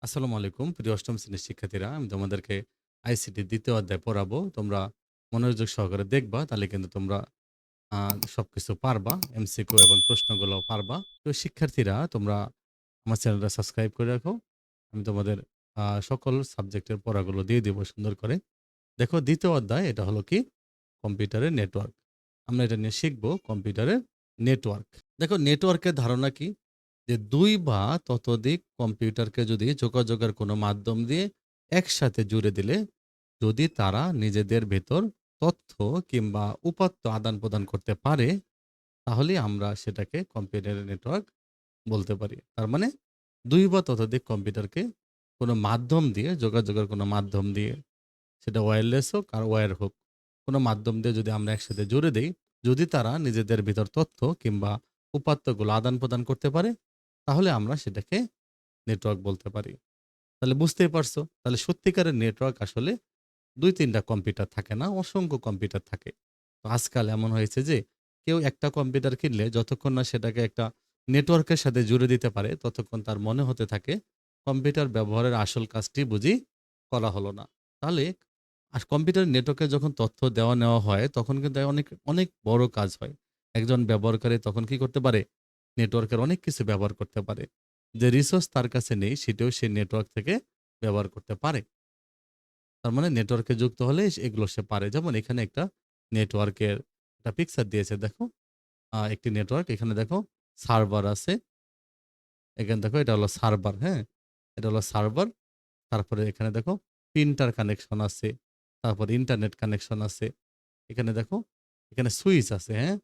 আসসালামু আলাইকুম প্রিয় অষ্টম শ্রেণীর শিক্ষার্থীরা, আমি তোমাদেরকে আইসিটি দ্বিতীয় অধ্যায় পড়াবো। তোমরা মনোযোগ সহকারে দেখবা, তাহলে কিন্তু তোমরা সবকিছু পারবা। এমসিকিউ এবং প্রশ্নগুলো পারবা। তো শিক্ষার্থীরা, তোমরা আমার চ্যানেলটা সাবস্ক্রাইব করে রাখো। আমি তোমাদের সকল সাবজেক্টের পড়াগুলো দিয়ে দিব সুন্দর করে। দেখো, দ্বিতীয় অধ্যায় এটা হলো কি, কম্পিউটারের নেটওয়ার্ক। আমরা এটা নিয়ে শিখবো, কম্পিউটারের নেটওয়ার্ক। দেখো, নেটওয়ার্কের ধারণা কি, যে দুই বা ততোধিক কম্পিউটারকে যদি যোগাযোগের কোনো মাধ্যম দিয়ে একসাথে জুড়ে দিলে, যদি তারা নিজেদের ভেতর তথ্য কিংবা উপাত্ত আদান প্রদান করতে পারে, তাহলে আমরা সেটাকে কম্পিউটারের নেটওয়ার্ক বলতে পারি। তার মানে দুই বা ততোধিক কম্পিউটারকে কোনো মাধ্যম দিয়ে, যোগাযোগের কোনো মাধ্যম দিয়ে, সেটা ওয়্যারলেস হোক আর ওয়্যার হোক, কোনো মাধ্যম দিয়ে যদি আমরা একসাথে জুড়ে দেই, যদি তারা নিজেদের ভিতর তথ্য কিংবা উপাত্তগুলো আদান প্রদান করতে পারে, তাহলে আমরা সেটাকে নেটওয়ার্ক বলতে পারি। তাহলে বুঝতেই পারছো, তাহলে সত্যিকারের নেটওয়ার্ক আসলে ২-৩টা কম্পিউটার থাকে না, অসংখ্য কম্পিউটার থাকে। তো আজকাল এমন হয়েছে যে কেউ একটা কম্পিউটার কিনলে যতক্ষণ না সেটাকে একটা নেটওয়ার্কের সাথে জুড়ে দিতে পারে, ততক্ষণ তার মনে হতে থাকে কম্পিউটার ব্যবহারের আসল কাজটি বুঝি করা হলো না। তাহলে কম্পিউটার নেটওয়ার্কে যখন তথ্য দেওয়া নেওয়া হয়, তখন কিন্তু অনেক অনেক বড় কাজ হয়। একজন ব্যবহারকারী তখন কি করতে পারে? নেটওয়ার্কের অনেক কিছু ব্যবহার করতে পারে। যে রিসোর্স তার কাছে নেই, সেটাও সে নেটওয়ার্ক থেকে ব্যবহার করতে পারে। তার মানে নেটওয়ার্কে যুক্ত হলে এগুলো সে পারে। যেমন এখানে একটা নেটওয়ার্কের একটা পিকচার দিয়েছে, দেখো। একটি নেটওয়ার্ক, এখানে দেখো সার্ভার আছে। এখানে দেখো, এটা হলো সার্ভার, হ্যাঁ? এটা হলো সার্ভার। তারপরে এখানে দেখো প্রিন্টার কানেকশন আছে। তারপর ইন্টারনেট কানেকশন আছে। এখানে দেখো, এখানে সুইচ আছে, হ্যাঁ?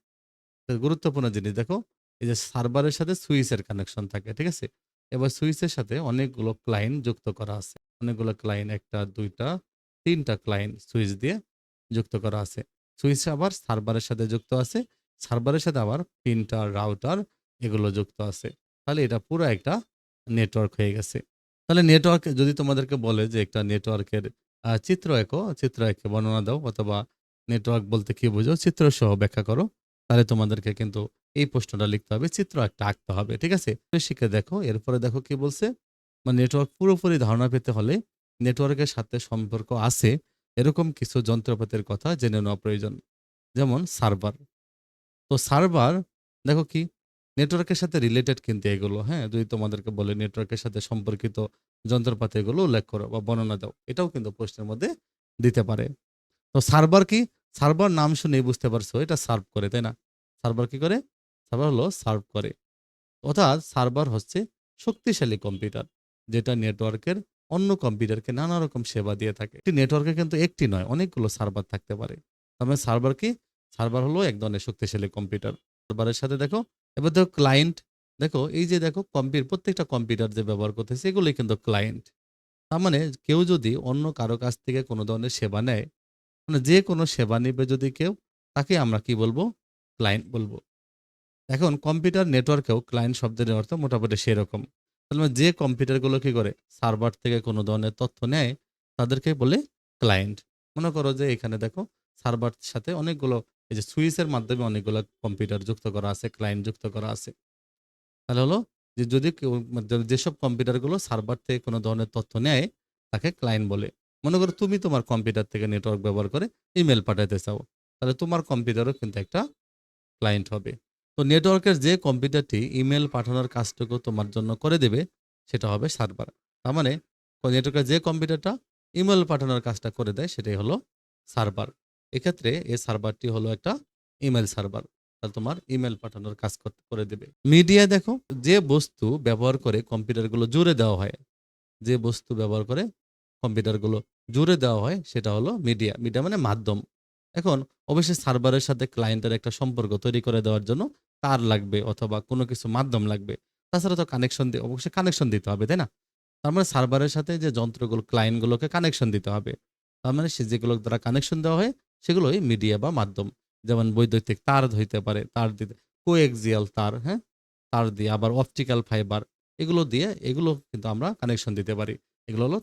তো গুরুত্বপূর্ণ জিনিস দেখো, এই যে সার্ভারের সাথে সুইচের কানেকশন থাকে, ঠিক আছে? এবার সুইচের সাথে অনেকগুলো ক্লায়েন্ট যুক্ত করা আছে। অনেকগুলো ক্লায়েন্ট, ১ টা ২ টা ৩ টা ক্লায়েন্ট সুইচ দিয়ে যুক্ত করা আছে। সুইচ আবার সার্ভারের সাথে যুক্ত আছে। সার্ভারের সাথে আবার প্রিন্টার, রাউটার এগুলো যুক্ত আছে। তাহলে এটা পুরা একটা নেটওয়ার্ক হয়ে গেছে। তাহলে নেটওয়ার্ক যদি তোমাদেরকে বলে যে একটা নেটওয়ার্কের চিত্র এঁকো, চিত্র এঁকে বর্ণনা দাও, অথবা নেটওয়ার্ক বলতে কি বুঝো চিত্রসহ ব্যাখ্যা করো। তাহলে তোমাদেরকে কিন্তু এই প্রশ্নটা লিখতে হবে, চিত্র একটা আঁকতে হবে, ঠিক আছে? শিখে দেখো, এরপরে দেখো কি বলছে। মানে নেটওয়ার্ক পুরোপুরি ধারণা পেতে হলে নেটওয়ার্কের সাথে সম্পর্ক আছে এরকম কিছু যন্ত্রপাতির কথা জেনে নেওয়া প্রয়োজন। যেমন সার্ভার। তো সার্ভার, দেখো কি, নেটওয়ার্কের সাথে রিলেটেড কিন্তু এগুলো, হ্যাঁ? যদি তোমাদেরকে বলে নেটওয়ার্কের সাথে সম্পর্কিত যন্ত্রপাতি এগুলো উল্লেখ করো বা বর্ণনা দাও, এটাও কিন্তু প্রশ্নের মধ্যে দিতে পারে। তো সার্ভার কি? সার্ভার নাম শুনেই বুঝতে পারছো এটা সার্ভ করে, তাই না? সার্ভার কি করে? সার্ভার হলো সার্ভ করে। অর্থাৎ সার্ভার হচ্ছে শক্তিশালী কম্পিউটার, যেটা নেটওয়ার্কের অন্য কম্পিউটারকে নানা রকম সেবা দিয়ে থাকে। একটি নেটওয়ার্কে কিন্তু একটি নয়, অনেকগুলো সার্ভার থাকতে পারে। তার মানে সার্ভার কি? সার্ভার হলো এক ধরনের শক্তিশালী কম্পিউটার। সার্ভারের সাথে দেখো, এবার দেখো ক্লায়েন্ট। দেখো, এই যে দেখো প্রত্যেকটা কম্পিউটার যে ব্যবহার করতেছে এগুলোই কিন্তু ক্লায়েন্ট। তার মানে কেউ যদি অন্য কারো কাছ থেকে কোনো ধরনের সেবা নেয়, মানে যে কোনো সেবা নিবে যদি কেউ, তাকে আমরা কি বলবো? ক্লায়েন্ট বলবো। এখন কম্পিউটার নেটওয়ার্কেও ক্লায়েন্ট শব্দের অর্থ মোটামুটি সেরকম। তার মানে যে কম্পিউটারগুলো কি করে সার্ভার থেকে কোনো ধরনের তথ্য নেয়, তাদেরকে বলে ক্লায়েন্ট। মনে করো যে এখানে দেখো সার্ভার সাথে অনেকগুলো, এই যে সুইচের মাধ্যমে অনেকগুলো কম্পিউটার যুক্ত করা আছে, ক্লায়েন্ট যুক্ত করা আছে। তাহলে হলো যে যদি কেউ যেসব কম্পিউটারগুলো সার্ভার থেকে কোনো ধরনের তথ্য নেয়, তাকে ক্লায়েন্ট বলে। মনে করো তুমি তোমার কম্পিউটার থেকে নেটওয়ার্ক ব্যবহার করে ইমেল পাঠাতে চাও, তাহলে তোমার কম্পিউটারও কিন্তু একটা ক্লায়েন্ট হবে। তো নেটওয়ার্কের যে কম্পিউটারটি ইমেল পাঠানোর কাজটুকু তোমার জন্য করে দেবে, সেটা হবে সার্ভার। তার মানে নেটওয়ার্কের যে কম্পিউটারটা ইমেল পাঠানোর কাজটা করে দেয়, সেটাই হলো সার্ভার। এক্ষেত্রে এই সার্ভারটি হলো একটা ইমেল সার্ভার। তাহলে তোমার ইমেল পাঠানোর কাজ করে দেবে। মিডিয়া দেখো, যে বস্তু ব্যবহার করে কম্পিউটারগুলো জুড়ে দেওয়া হয়, যে বস্তু ব্যবহার করে কম্পিউটারগুলো জুড়ে দেওয়া হয়, সেটা হলো মিডিয়া। মিডিয়া মানে মাধ্যম। এখন অবশ্যই সার্ভারের সাথে ক্লায়েন্টের একটা সম্পর্ক তৈরি করে দেওয়ার জন্য তার লাগবে অথবা কোনো কিছু মাধ্যম লাগবে। তাছাড়া তো কানেকশন দিয়ে অবশ্যই কানেকশন দিতে হবে, তাই না? তার মানে সার্ভারের সাথে যে যন্ত্রগুলো ক্লায়েন্টগুলোকে কানেকশন দিতে হবে। তার মানে সে যেগুলো দ্বারা কানেকশন দেওয়া হয় সেগুলোই মিডিয়া বা মাধ্যম। যেমন বৈদ্যুতিক তার হইতে পারে, তার দিতে কোএক্সিয়াল তার, হ্যাঁ? তার দিয়ে আবার অপটিক্যাল ফাইবার, এগুলো দিয়ে এগুলো কিন্তু আমরা কানেকশন দিতে পারি। এগুলো হলো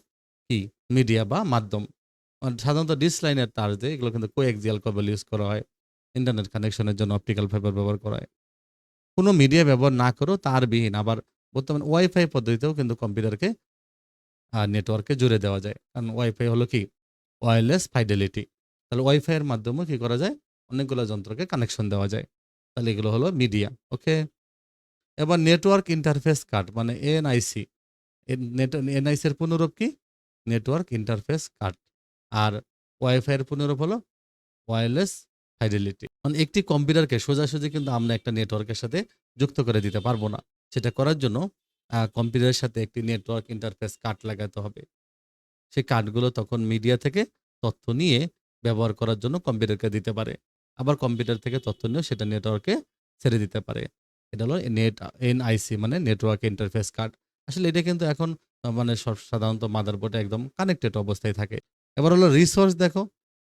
কি? মিডিয়া বা মাধ্যম। সাধারণত ডিস লাইনের তার যে এগুলো কিন্তু কোএক্সিয়াল কেবল ইউজ করা হয়। ইন্টারনেট কানেকশনের জন্য অপটিক্যাল ফাইবার ব্যবহার করা হয়। কোনো মিডিয়া ব্যবহার না করেও তারবিহীন, আবার বর্তমানে ওয়াইফাই পদ্ধতিতেও কিন্তু কম্পিউটারকে নেটওয়ার্কে জুড়ে দেওয়া যায়। কারণ ওয়াইফাই হলো কি? Wireless Fidelity. তাহলে ওয়াইফাই এর মাধ্যমেও কি করা যায়? অনেকগুলো যন্ত্রকে কানেকশন দেওয়া যায়। তাহলে এগুলো হলো মিডিয়া। ওকে? এবার নেটওয়ার্ক ইন্টারফেস কার্ড মানে এনআইসি। এনআইসি এর পুনরূপ কি? Network interface card. আর ওয়াইফাই এর পুনরূপ হলো ওয়্যারলেস ফাইডেলিটি। মানে একটি কম্পিউটারকে সোজাসুজি কিন্তু আমরা একটা নেটওয়ার্কের সাথে যুক্ত করে দিতে পারবো না। সেটা করার জন্য কম্পিউটারের সাথে একটি নেটওয়ার্ক ইন্টারফেস কার্ড লাগাতে হবে। সেই কার্ডগুলো তখন মিডিয়া থেকে তথ্য নিয়ে ব্যবহার করার জন্য কম্পিউটারকে দিতে পারে। আবার কম্পিউটার থেকে তথ্য নিয়েও সেটা নেটওয়ার্কে ছেড়ে দিতে পারে। এটা হলো এনআইসি মানে নেটওয়ার্ক ইন্টারফেস কার্ড। আসলে এটা কিন্তু এখন মানে সাধারণত মাদারবোর্ডে একদম কানেক্টেড অবস্থায় থাকে। এবার হলো রিসোর্স দেখো,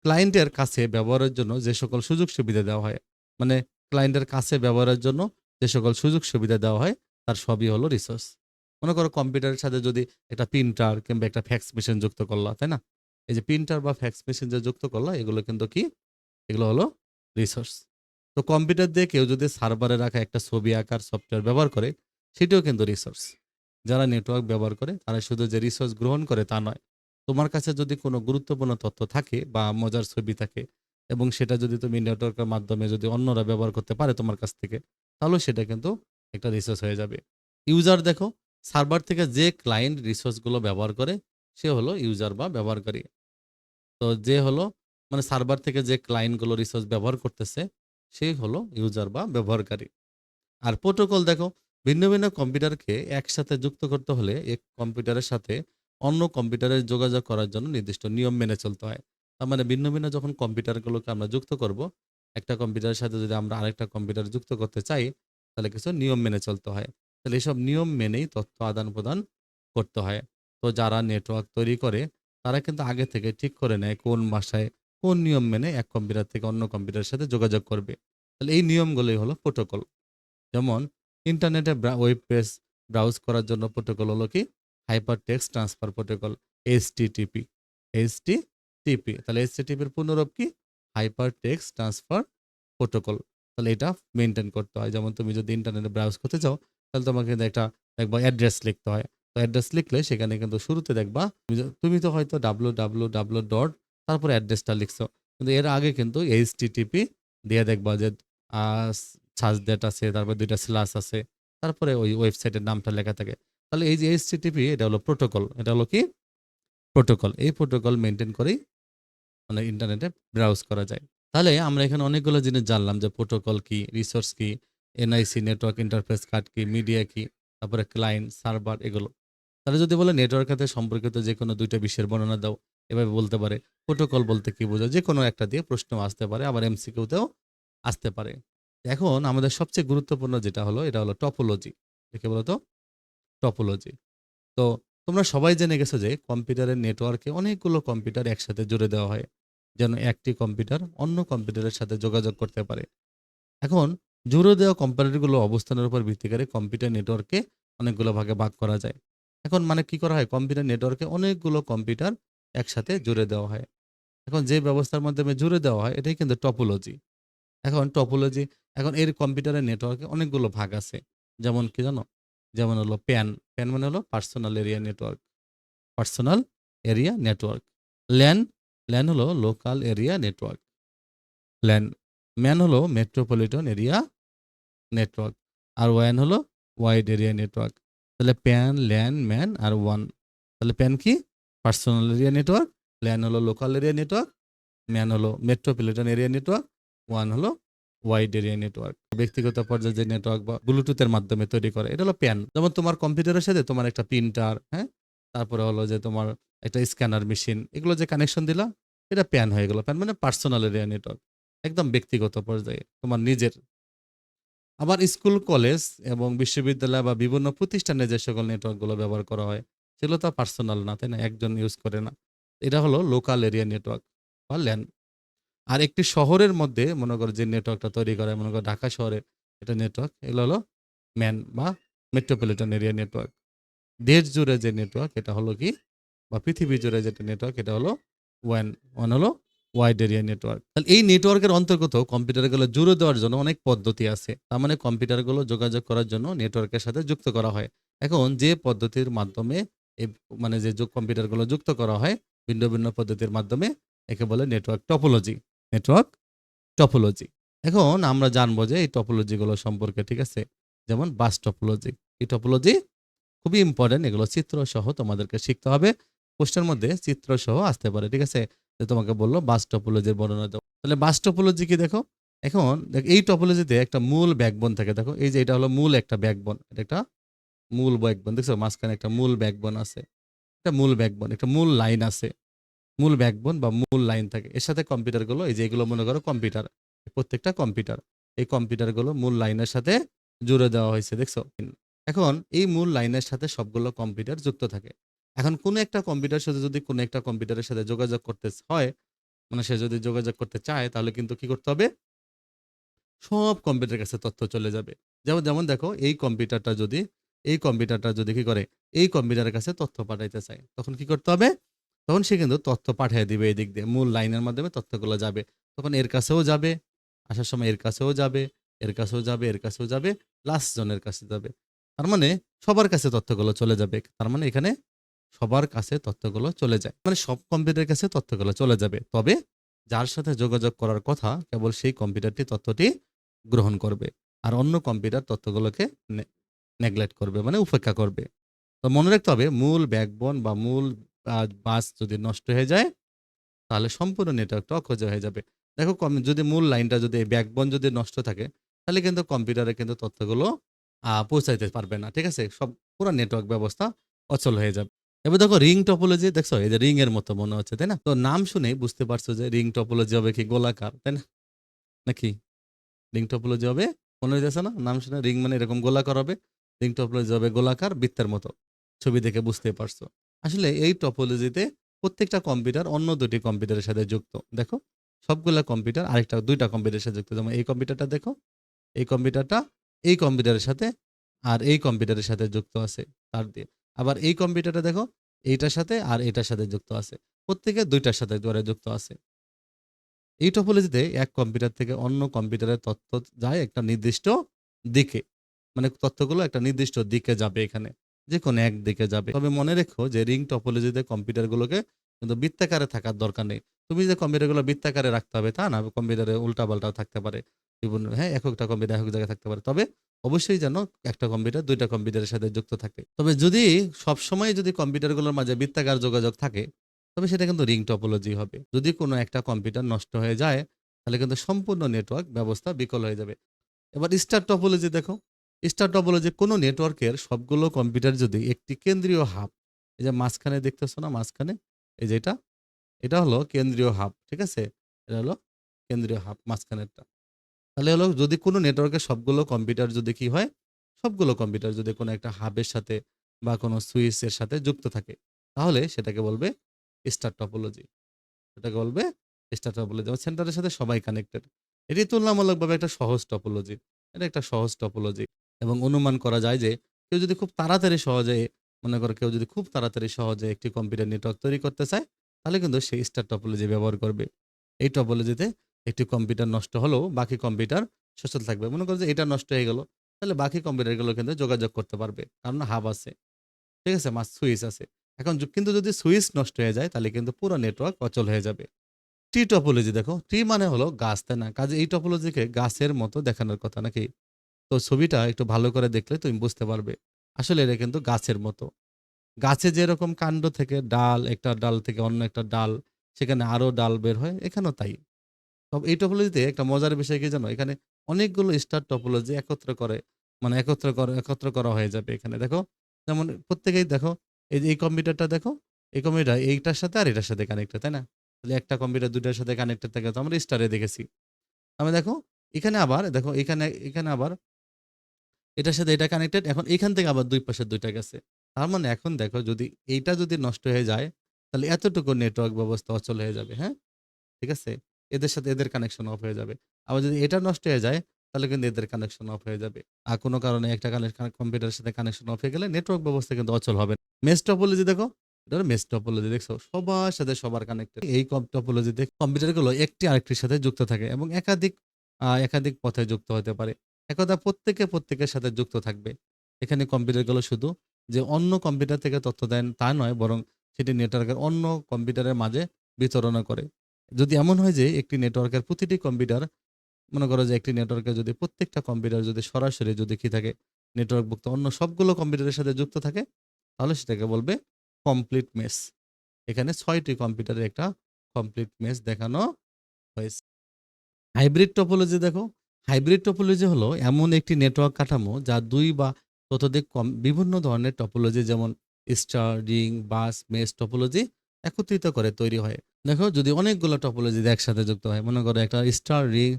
ক্লায়েন্টের কাছে ব্যবহারের জন্য যে সকল সুযোগ সুবিধা দেওয়া হয়, মানে ক্লায়েন্টের কাছে ব্যবহারের জন্য যে সকল সুযোগ সুবিধা দেওয়া হয় তার সবই হলো রিসোর্স। মনে করো কম্পিউটারের সাথে যদি একটা প্রিন্টার কিংবা একটা ফ্যাক্স মেশিন যুক্ত করলা, তাই না? এই যে প্রিন্টার বা ফ্যাক্স মেশিন যে যুক্ত করলা এগুলো কিন্তু কি? এগুলো হলো রিসোর্স। তো কম্পিউটার দিয়ে কেউ যদি সার্ভারে রাখা একটা ছবি আঁকার সফটওয়্যার ব্যবহার করে সেটিও কিন্তু রিসোর্স। যারা নেটওয়ার্ক ব্যবহার করে তারা শুধু যে রিসোর্স গ্রহণ করে তা নয়। তোমার কাছে যদি কোনো গুরুত্বপূর্ণ তথ্য থাকে বা মজার ছবি থাকে এবং সেটা যদি তুমি নেটওয়ার্কের মাধ্যমে যদি অন্যরা ব্যবহার করতে পারে তোমার কাছ থেকে, তাহলেও সেটা কিন্তু একটা রিসোর্স হয়ে যাবে। ইউজার দেখো, সার্ভার থেকে যে ক্লায়েন্ট রিসোর্সগুলো ব্যবহার করে সে হলো ইউজার বা ব্যবহারকারী। তো যে হলো মানে সার্ভার থেকে যে ক্লায়েন্টগুলো রিসোর্স ব্যবহার করতেছে সে হলো ইউজার বা ব্যবহারকারী। আর প্রোটোকল দেখো, ভিন্ন ভিন্ন কম্পিউটারকে একসাথে যুক্ত করতে হলে এক কম্পিউটারের সাথে অন্য কম্পিউটারে যোগাযোগ করার জন্য নির্দিষ্ট নিয়ম মেনে চলতে হয়। তার মানে ভিন্ন ভিন্ন যখন কম্পিউটারগুলোকে আমরা যুক্ত করব, একটা কম্পিউটারের সাথে যদি আমরা আরেকটা কম্পিউটার যুক্ত করতে চাই তাহলে কিছু নিয়ম মেনে চলতে হয়। তাহলে এসব নিয়ম মেনেই তথ্য আদান প্রদান করতে হয়। তো যারা নেটওয়ার্ক তৈরি করে তারা কিন্তু আগে থেকে ঠিক করে নেয় কোন ভাষায় কোন নিয়ম মেনে এক কম্পিউটার থেকে অন্য কম্পিউটারের সাথে যোগাযোগ করবে। তাহলে এই নিয়মগুলোই হলো প্রোটোকল। যেমন ইন্টারনেটে ওয়েব পেজ ব্রাউজ করার জন্য প্রোটোকল হলো কি? Hyper text transfer protocol, HTTP. HTTP তাহলে এইচটিটিপির পুনরূপ কি? Hyper text transfer protocol. তাহলে এটা মেনটেন করতে হয়। যেমন তুমি যদি ইন্টারনেটে ব্রাউজ করতে চাও তাহলে তোমাকে কিন্তু একটা দেখবা অ্যাড্রেস লিখতে হয়। তো অ্যাড্রেস লিখলে সেখানে কিন্তু শুরুতে দেখবা তুমি তো হয়তো www ডট তারপরে অ্যাড্রেসটা লিখছো। কিন্তু এর আগে কিন্তু এইচটিটিপি দিয়ে দেখবা যে আ সার্চ দ্যাট আছে, তারপর ২ টা স্ল্যাশ আছে। তারপরে ওই ওয়েবসাইটের নামটা লেখা থাকে। তাহলে এই যে এইচটিটিপি এটা হলো প্রোটোকল। এটা হলো কি? প্রোটোকল। এই প্রোটোকল মেইনটেইন করেই মানে ইন্টারনেটে ব্রাউজ করা যায়। তাহলে আমরা এখানে অনেকগুলো জিনিস জানলাম যে প্রোটোকল কি, রিসোর্স কি, এনআইসি নেটওয়ার্ক ইন্টারফেস কার্ড কি, মিডিয়া কি, তারপরে ক্লায়েন্ট, সার্ভার এগুলো। তাহলে যদি বলে নেটওয়ার্কের সাথে সম্পর্কিত যেকোনো ২ টা বিষয়ের বর্ণনা দাও, এভাবে বলতে পারে। প্রোটোকল বলতে কি বোঝায়? যেকোনো একটা দিয়ে প্রশ্ন আসতে পারে, আবার এমসিকিউতেও আসতে পারে। এখন আমাদের সবচেয়ে গুরুত্বপূর্ণ যেটা হলো এটা হলো টপোলজি। একে বলতো টপোলজি। তো তোমরা সবাই জেনে গেছো যে কম্পিউটারের নেটওয়ার্কে অনেকগুলো কম্পিউটার একসাথে জুড়ে দেওয়া হয়। যেন একটি কম্পিউটার অন্য কম্পিউটারের সাথে যোগাযোগ করতে পারে। এখন জুড়ে দেওয়া কম্পিউটারগুলো অবস্থানের উপর ভিত্তি করে কম্পিউটার নেটওয়ার্কে অনেকগুলো ভাগে ভাগ করা যায়। এখন মানে কি করা হয়? কম্পিউটার নেটওয়ার্কে অনেকগুলো কম্পিউটার একসাথে জুড়ে দেওয়া হয়। এখন যে ব্যবস্থার মাধ্যমে জুড়ে দেওয়া হয় এটাই কিন্তু টপোলজি। এখন টপোলজি, এখন এর কম্পিউটারের নেটওয়ার্কে অনেকগুলো ভাগ আছে। যেমন কি জানো? যেমন হলো প্যান। প্যান মানে হলো personal area network. Personal area network. LAN, LAN হলো local area network. LAN. MAN হলো মেট্রোপলিটন এরিয়া নেটওয়ার্ক। আর ওয়ান হলো ওয়াইড এরিয়া নেটওয়ার্ক। তাহলে প্যান, ল্যান, ম্যান আর ওয়ান। তাহলে প্যান কি? Personal area network. ল্যান হলো লোকাল এরিয়া নেটওয়ার্ক। ম্যান হলো মেট্রোপলিটন এরিয়া নেটওয়ার্ক। ওয়ান হলো ওয়াইড এরিয়া নেটওয়ার্ক। ব্যক্তিগত পর্যায়ে যে নেটওয়ার্ক বা ব্লুটুথের মাধ্যমে তৈরি করে এটা হলো প্যান। যেমন তোমার কম্পিউটারের সাথে তোমার একটা প্রিন্টার, হ্যাঁ? তারপরে হলো যে তোমার একটা স্ক্যানার মেশিন এগুলো যে কানেকশন দিলা এটা প্যান হয়ে গেল। প্যান মানে পার্সোনাল এরিয়া নেটওয়ার্ক। একদম ব্যক্তিগত পর্যায়ে তোমার নিজের। আবার স্কুল, কলেজ এবং বিশ্ববিদ্যালয় বা বিভিন্ন প্রতিষ্ঠানে যে সকল নেটওয়ার্কগুলো ব্যবহার করা হয় সেগুলো তো পার্সোনাল না, তাই না? একজন ইউজ করে না। এটা হলো লোকাল এরিয়া নেটওয়ার্ক বা ল্যান। আর একটি শহরের মধ্যে মনে করো যে নেটওয়ার্কটা তৈরি করে, মনে করো ঢাকা শহরে এটা নেটওয়ার্ক, এগুলো হলো ম্যান বা মেট্রোপলিটন এরিয়া নেটওয়ার্ক। দেশ জুড়ে যে নেটওয়ার্ক এটা হলো কি? বা পৃথিবী জুড়ে যেটা নেটওয়ার্ক এটা হলো ওয়ান। ওয়ান হলো ওয়াইড এরিয়া নেটওয়ার্ক। তাহলে এই নেটওয়ার্কের অন্তর্গত কম্পিউটারগুলো জুড়ে দেওয়ার জন্য অনেক পদ্ধতি আছে। তার মানে কম্পিউটারগুলো যোগাযোগ করার জন্য নেটওয়ার্কের সাথে যুক্ত করা হয়। এখন যে পদ্ধতির মাধ্যমে এই মানে যে কম্পিউটারগুলো যুক্ত করা হয় ভিন্ন ভিন্ন পদ্ধতির মাধ্যমে, একে বলে নেটওয়ার্ক টপোলজি। Network topology. এখন আমরা জানবো যে এই টপোলজি গুলো সম্পর্কে, ঠিক আছে? যেমন বাস টপোলজি। এই টপোলজি খুবই ইম্পোর্টেন্ট, এগুলো চিত্র সহ তোমাদেরকে শিখতে হবে। প্রশ্নের মধ্যে চিত্র সহ আসতে পারে, ঠিক আছে? যে তোমাকে বলল বাস টপোলজির বর্ণনা দাও। তাহলে বাস টপোলজি কি দেখো? এখন এই টপোলজিতে একটা মূল ব্যাকবোন থাকে। দেখো এই যে এটা হলো মূল একটা ব্যাকবোন। এটা একটা মূল ব্যাকবোন। দেখছো মাঝখানে একটা মূল ব্যাকবোন আছে। একটা মূল ব্যাকবোন, একটা মূল লাইন আছে। মূল ব্যাকবোন বা মূল লাইন থাকে। এর সাথে কম্পিউটারগুলো, এই যে এগুলো মনে করো কম্পিউটার। প্রত্যেকটা কম্পিউটার। এই কম্পিউটারগুলো মূল লাইনের সাথে জুড়ে দেওয়া হয়েছে, দেখছো? এখন এই মূল লাইনের সাথে সবগুলো কম্পিউটার যুক্ত থাকে। এখন কোনো একটা কম্পিউটার সাথে যদি কোনো একটা কম্পিউটারের সাথে যোগাযোগ করতে হয়, মানে সে যদি যোগাযোগ করতে চায়, তাহলে কিন্তু কি করতে হবে? সব কম্পিউটারের কাছে তথ্য চলে যাবে। যেমন যেমন দেখো এই কম্পিউটারটা যদি কি করে? এই কম্পিউটারের কাছে তথ্য পাঠাইতে চায়। তখন কি করতে হবে? তখন সে কিন্তু তথ্য পাঠিয়ে দিবে এদিক দিয়ে। মূল লাইনের মাধ্যমে তথ্যগুলো যাবে। তখন এর কাছেও যাবে, আসার সময় এর কাছেও যাবে, এর কাছেও যাবে, এর কাছেও যাবে, লাস্ট জনের কাছে যাবে। তার মানে সবার কাছে তথ্যগুলো চলে যাবে। তার মানে এখানে সবার কাছে তথ্যগুলো চলে যায়। মানে সব কম্পিউটারের কাছে তথ্যগুলো চলে যাবে। তবে যার সাথে যোগাযোগ করার কথা কেবল সেই কম্পিউটারটি তথ্যটি গ্রহণ করবে। আর অন্য কম্পিউটার তথ্যগুলোকে নেগলেক্ট করবে, মানে উপেক্ষা করবে। তো মনে রাখতে হবে মূল ব্যাকবোন বা মূল বাস যদি নষ্ট হয়ে যায়, তাহলে সম্পূর্ণ নেটওয়ার্কটা অকেজো হয়ে যাবে। দেখো যদি মূল লাইনটা যদি ব্যাকবোন যদি নষ্ট থাকে, তাহলে কিন্তু কম্পিউটারে কিন্তু তথ্যগুলো পৌঁছাইতে পারবে না। ঠিক আছে? পুরা নেটওয়ার্ক ব্যবস্থা অচল হয়ে যাবে। এবার দেখো রিং টপোলজি দেখছো? এই যে রিং এর মতো মনে হচ্ছে, তাই না? তো নাম শুনেই বুঝতে পারছো যে রিং টপোলজি হবে কি গোলাকার, তাই না? নাকি? রিং টপোলজি হবে, মনে হইতেছে না? নাম শুনে রিং মানে এরকম গোলাকার হবে। রিং টপোলজি হবে গোলাকার বৃত্তের মতো। ছবি দেখে বুঝতে পারছো। আসলে এই টপোলজিতে প্রত্যেকটা কম্পিউটার অন্য দুটি কম্পিউটারের সাথে যুক্ত। দেখো সবগুলা কম্পিউটার আরেকটা দুইটা কম্পিউটারের সাথে যুক্ত। যেমন এই কম্পিউটারটা দেখো, এই কম্পিউটারটা এই কম্পিউটারের সাথে আর এই কম্পিউটারের সাথে যুক্ত আছে তার দিয়ে। আবার এই কম্পিউটারটা দেখো এইটার সাথে আর এটার সাথে যুক্ত আছে। প্রত্যেকে দুইটার সাথে করে যুক্ত আছে। এই টপোলজিতে এক কম্পিউটার থেকে অন্য কম্পিউটারের তথ্য যায় একটা নির্দিষ্ট দিকে। মানে তথ্যগুলো একটা নির্দিষ্ট দিকে যাবে এখানে। যেকোনো এক দিকে যাবে। তবে মনে রেখো যে রিং টপোলজিতে কম্পিউটারগুলোকে কিন্তু বৃত্তাকারে থাকার দরকার নেই। তুমি যে কম্পিউটারগুলো বৃত্তাকারে রাখতে হবে তা না। কম্পিউটারে উল্টা-পাল্টাও থাকতে পারে। বিভিন্ন হ্যাঁ, একেকটা কম্পিউটার একেক জায়গায় থাকতে পারে। তবে অবশ্যই যেন একটা কম্পিউটার ২ টা কম্পিউটারের সাথে যুক্ত থাকে। তবে যদি সবসময় যদি কম্পিউটারগুলোর মাঝে বৃত্তাকার যোগাযোগ থাকে, তবে সেটা কিন্তু রিং টপোলজি হবে। যদি কোনো একটা কম্পিউটার নষ্ট হয়ে যায়, তাহলে কিন্তু সম্পূর্ণ নেটওয়ার্ক ব্যবস্থা বিকল হয়ে যাবে। এবার স্টার টপোলজি দেখো। স্টার টপোলজি কোনো নেটওয়ার্কের সবগুলো কম্পিউটার যদি একটি কেন্দ্রীয় হাব, এই যে মাঝখানে দেখতেছো না মাঝখানে? এই যে এটা হলো কেন্দ্রীয় হাব। ঠিক আছে? এটা হলো কেন্দ্রীয় হাব মাঝখানেরটা। তাহলে হলো যদি কোনো নেটওয়ার্কের সবগুলো কম্পিউটার যদি কি হয়? সবগুলো কম্পিউটার যদি কোনো একটা হাবের সাথে বা কোনো সুইচের সাথে যুক্ত থাকে, তাহলে সেটাকে বলবে স্টার টপোলজি। এটাকে বলবে স্টার টপোলজি। যেমন সেন্টারের সাথে সবাই কানেক্টেড। এটি তুলনামূলকভাবে একটা সহজ টপোলজি। এটা একটা সহজ টপোলজি এবং অনুমান করা যায় যে কেউ যদি খুব তাড়াতাড়ি সহজে মনে করো কেউ যদি খুব তাড়াতাড়ি সহজে একটি কম্পিউটার নেটওয়ার্ক তৈরি করতে চায়, তাহলে কিন্তু সে স্টার টপোলজি ব্যবহার করবে। এই টপোলজিতে একটি কম্পিউটার নষ্ট হলেও বাকি কম্পিউটার সচল থাকবে। মনে করো যে এটা নষ্ট হয়ে গেল, তাহলে বাকি কম্পিউটারগুলো কিন্তু যোগাযোগ করতে পারবে। কারণ হাব আছে। ঠিক আছে? সুইচ আছে। এখন কিন্তু যদি সুইচ নষ্ট হয়ে যায়, তাহলে কিন্তু পুরো নেটওয়ার্ক অচল হয়ে যাবে। ট্রি টপোলজি দেখো। ট্রি মানে হলো গাছ, তাই না? কাজে এই টপোলজিকে গাছের মতো দেখানোর কথা নাকি? তো ছবিটা একটু ভালো করে দেখলে তুমি বুঝতে পারবে। আসলে এটা কিন্তু গাছের মতো। গাছে যেরকম কাণ্ড থেকে ডাল, একটা ডাল থেকে অন্য একটা ডাল, সেখানে আরো ডাল বের হয়, এখানেও তাই। তবে এই টপোলজিতে একটা মজার বিষয় কি জানো? এখানে অনেকগুলো স্টার টপোলজি একত্র করা হয়ে যাবে এখানে। দেখো, যেমন প্রত্যেকেই দেখো, এই যে এই কম্পিউটারটা দেখো, এই কম্পিউটার এইটার সাথে আর এটার সাথে কানেক্টেড, তাই না? তাহলে একটা কম্পিউটার ২ টার সাথে কানেক্টেড থাকে তো আমরা স্টারে দেখেছি। আমরা দেখো এখানে আবার দেখো এখানে আবার এটার সাথে এটা কানেক্টেড। এখন এখান থেকে আবার ২ পাশে ২ টা গেছে। তার মানে এখন দেখো যদি এইটা যদি নষ্ট হয়ে যায়, তাহলে এতটুকু নেটওয়ার্ক ব্যবস্থা অচল হয়ে যাবে, হ্যাঁ? ঠিক আছে? এদের সাথে এদের কানেকশন অফ হয়ে যাবে। আবার যদি এটা নষ্ট হয়ে যায়, তাহলে কিন্তু এদের কানেকশন অফ হয়ে যাবে। আর কোন কারণে একটা কম্পিউটারের সাথে কানেকশন অফ হয়ে গেলে নেটওয়ার্ক ব্যবস্থা কিন্তু অচল হবে। মেশ টপোলজি দেখো। এটা হলো মেশ টপোলজি দেখছো? সবার সাথে সবার কানেক্টেড। এই টপোলজিতে কম্পিউটারগুলো একটি আরেকটির সাথে যুক্ত থাকে এবং একাধিক পথে যুক্ত হতে পারে। একদা প্রত্যেকের সাথে যুক্ত থাকবে। এখানে কম্পিউটারগুলো শুধু যে অন্য কম্পিউটার থেকে তথ্য দেন তা নয়, বরং সেটি নেটওয়ার্কের অন্য কম্পিউটারের মাঝে বিতরণ করে। যদি এমন হয় যে একটি নেটওয়ার্কের প্রতিটি কম্পিউটার, মনে করো যে একটি নেটওয়ার্কে যদি প্রত্যেকটা কম্পিউটার যদি সরাসরি যদি কি থাকে, নেটওয়ার্কভুক্ত অন্য সবগুলো কম্পিউটারের সাথে যুক্ত থাকে, তাহলে সেটাকে বলবে কমপ্লিট মেশ। এখানে ৬ টি কম্পিউটারের একটা কমপ্লিট মেশ দেখানো হয়েছে। হাইব্রিড টপোলজি দেখো, হাইব্রিড টপোলজি হলো এমন একটি নেটওয়ার্ক কাঠামো যা ২ বা ততোধিক বিভিন্ন ধরনের টপোলজি, যেমন স্টার, রিং, বাস, মেশ টপোলজি একত্রিত করে তৈরি হয়। দেখো যদি অনেকগুলো টপোলজি একসাথে যুক্ত হয়, মনে করো একটা স্টার রিং,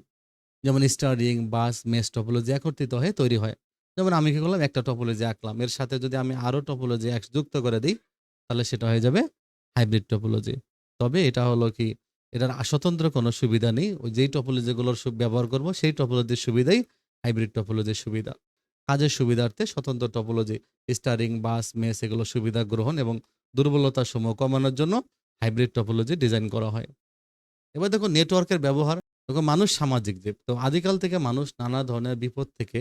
যেমন স্টার রিং, বাস, মেশ টপোলজি একত্রিত হয়ে তৈরি হয়। যেমন আমি কি করলাম, একটা টপোলজি আঁকলাম, এর সাথে যদি আমি আরো টপোলজি যুক্ত করে দিই, তাহলে সেটা হয়ে যাবে হাইব্রিড টপোলজি। তবে এটা হলো কি, এটার স্বতন্ত্র কোনো সুবিধা নেই। ওই যেই টপোলজিগুলোর ব্যবহার করব সেই টপোলজির সুবিধাই হাইব্রিড টপোলজির সুবিধা। কাজের সুবিধার্থে স্বতন্ত্র টপোলজি, স্টারিং, বাস, মেশ এগুলো সুবিধা গ্রহণ এবং দুর্বলতা সমূহ কমানোর জন্য হাইব্রিড টপোলজি ডিজাইন করা হয়। এবার দেখো নেটওয়ার্কের ব্যবহার। দেখো মানুষ সামাজিক জীব। তো আদিকাল থেকে মানুষ নানা ধরনের বিপদ থেকে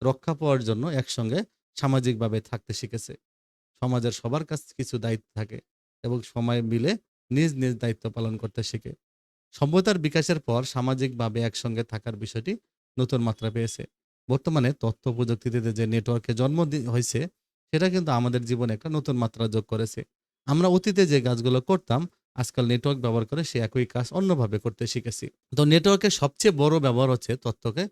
রক্ষা পাওয়ার জন্য একসঙ্গে সামাজিকভাবে থাকতে শিখেছে। সমাজের সবার কাছে কিছু দায়িত্ব থাকে এবং সময় মিলে নিজ নিজ দায়িত্ব পালন করতে শিখে। সভ্যতার বিকাশের পর সামাজিকভাবে একসঙ্গে থাকার বিষয়টি নতুন মাত্রা পেয়েছে। বর্তমানে তথ্য প্রযুক্তিতে যে নেটওয়ার্কে জন্ম হয়েছে, সেটা কিন্তু আমাদের জীবনে একটা নতুন মাত্রা যোগ করেছে। আমরা অতীতে যে কাজগুলো করতাম, আজকাল নেটওয়ার্ক ব্যবহার করে সে একই কাজ অন্যভাবে করতে শিখেছি। তো নেটওয়ার্কের সবচেয়ে বড় ব্যবহার হচ্ছে তথ্যকে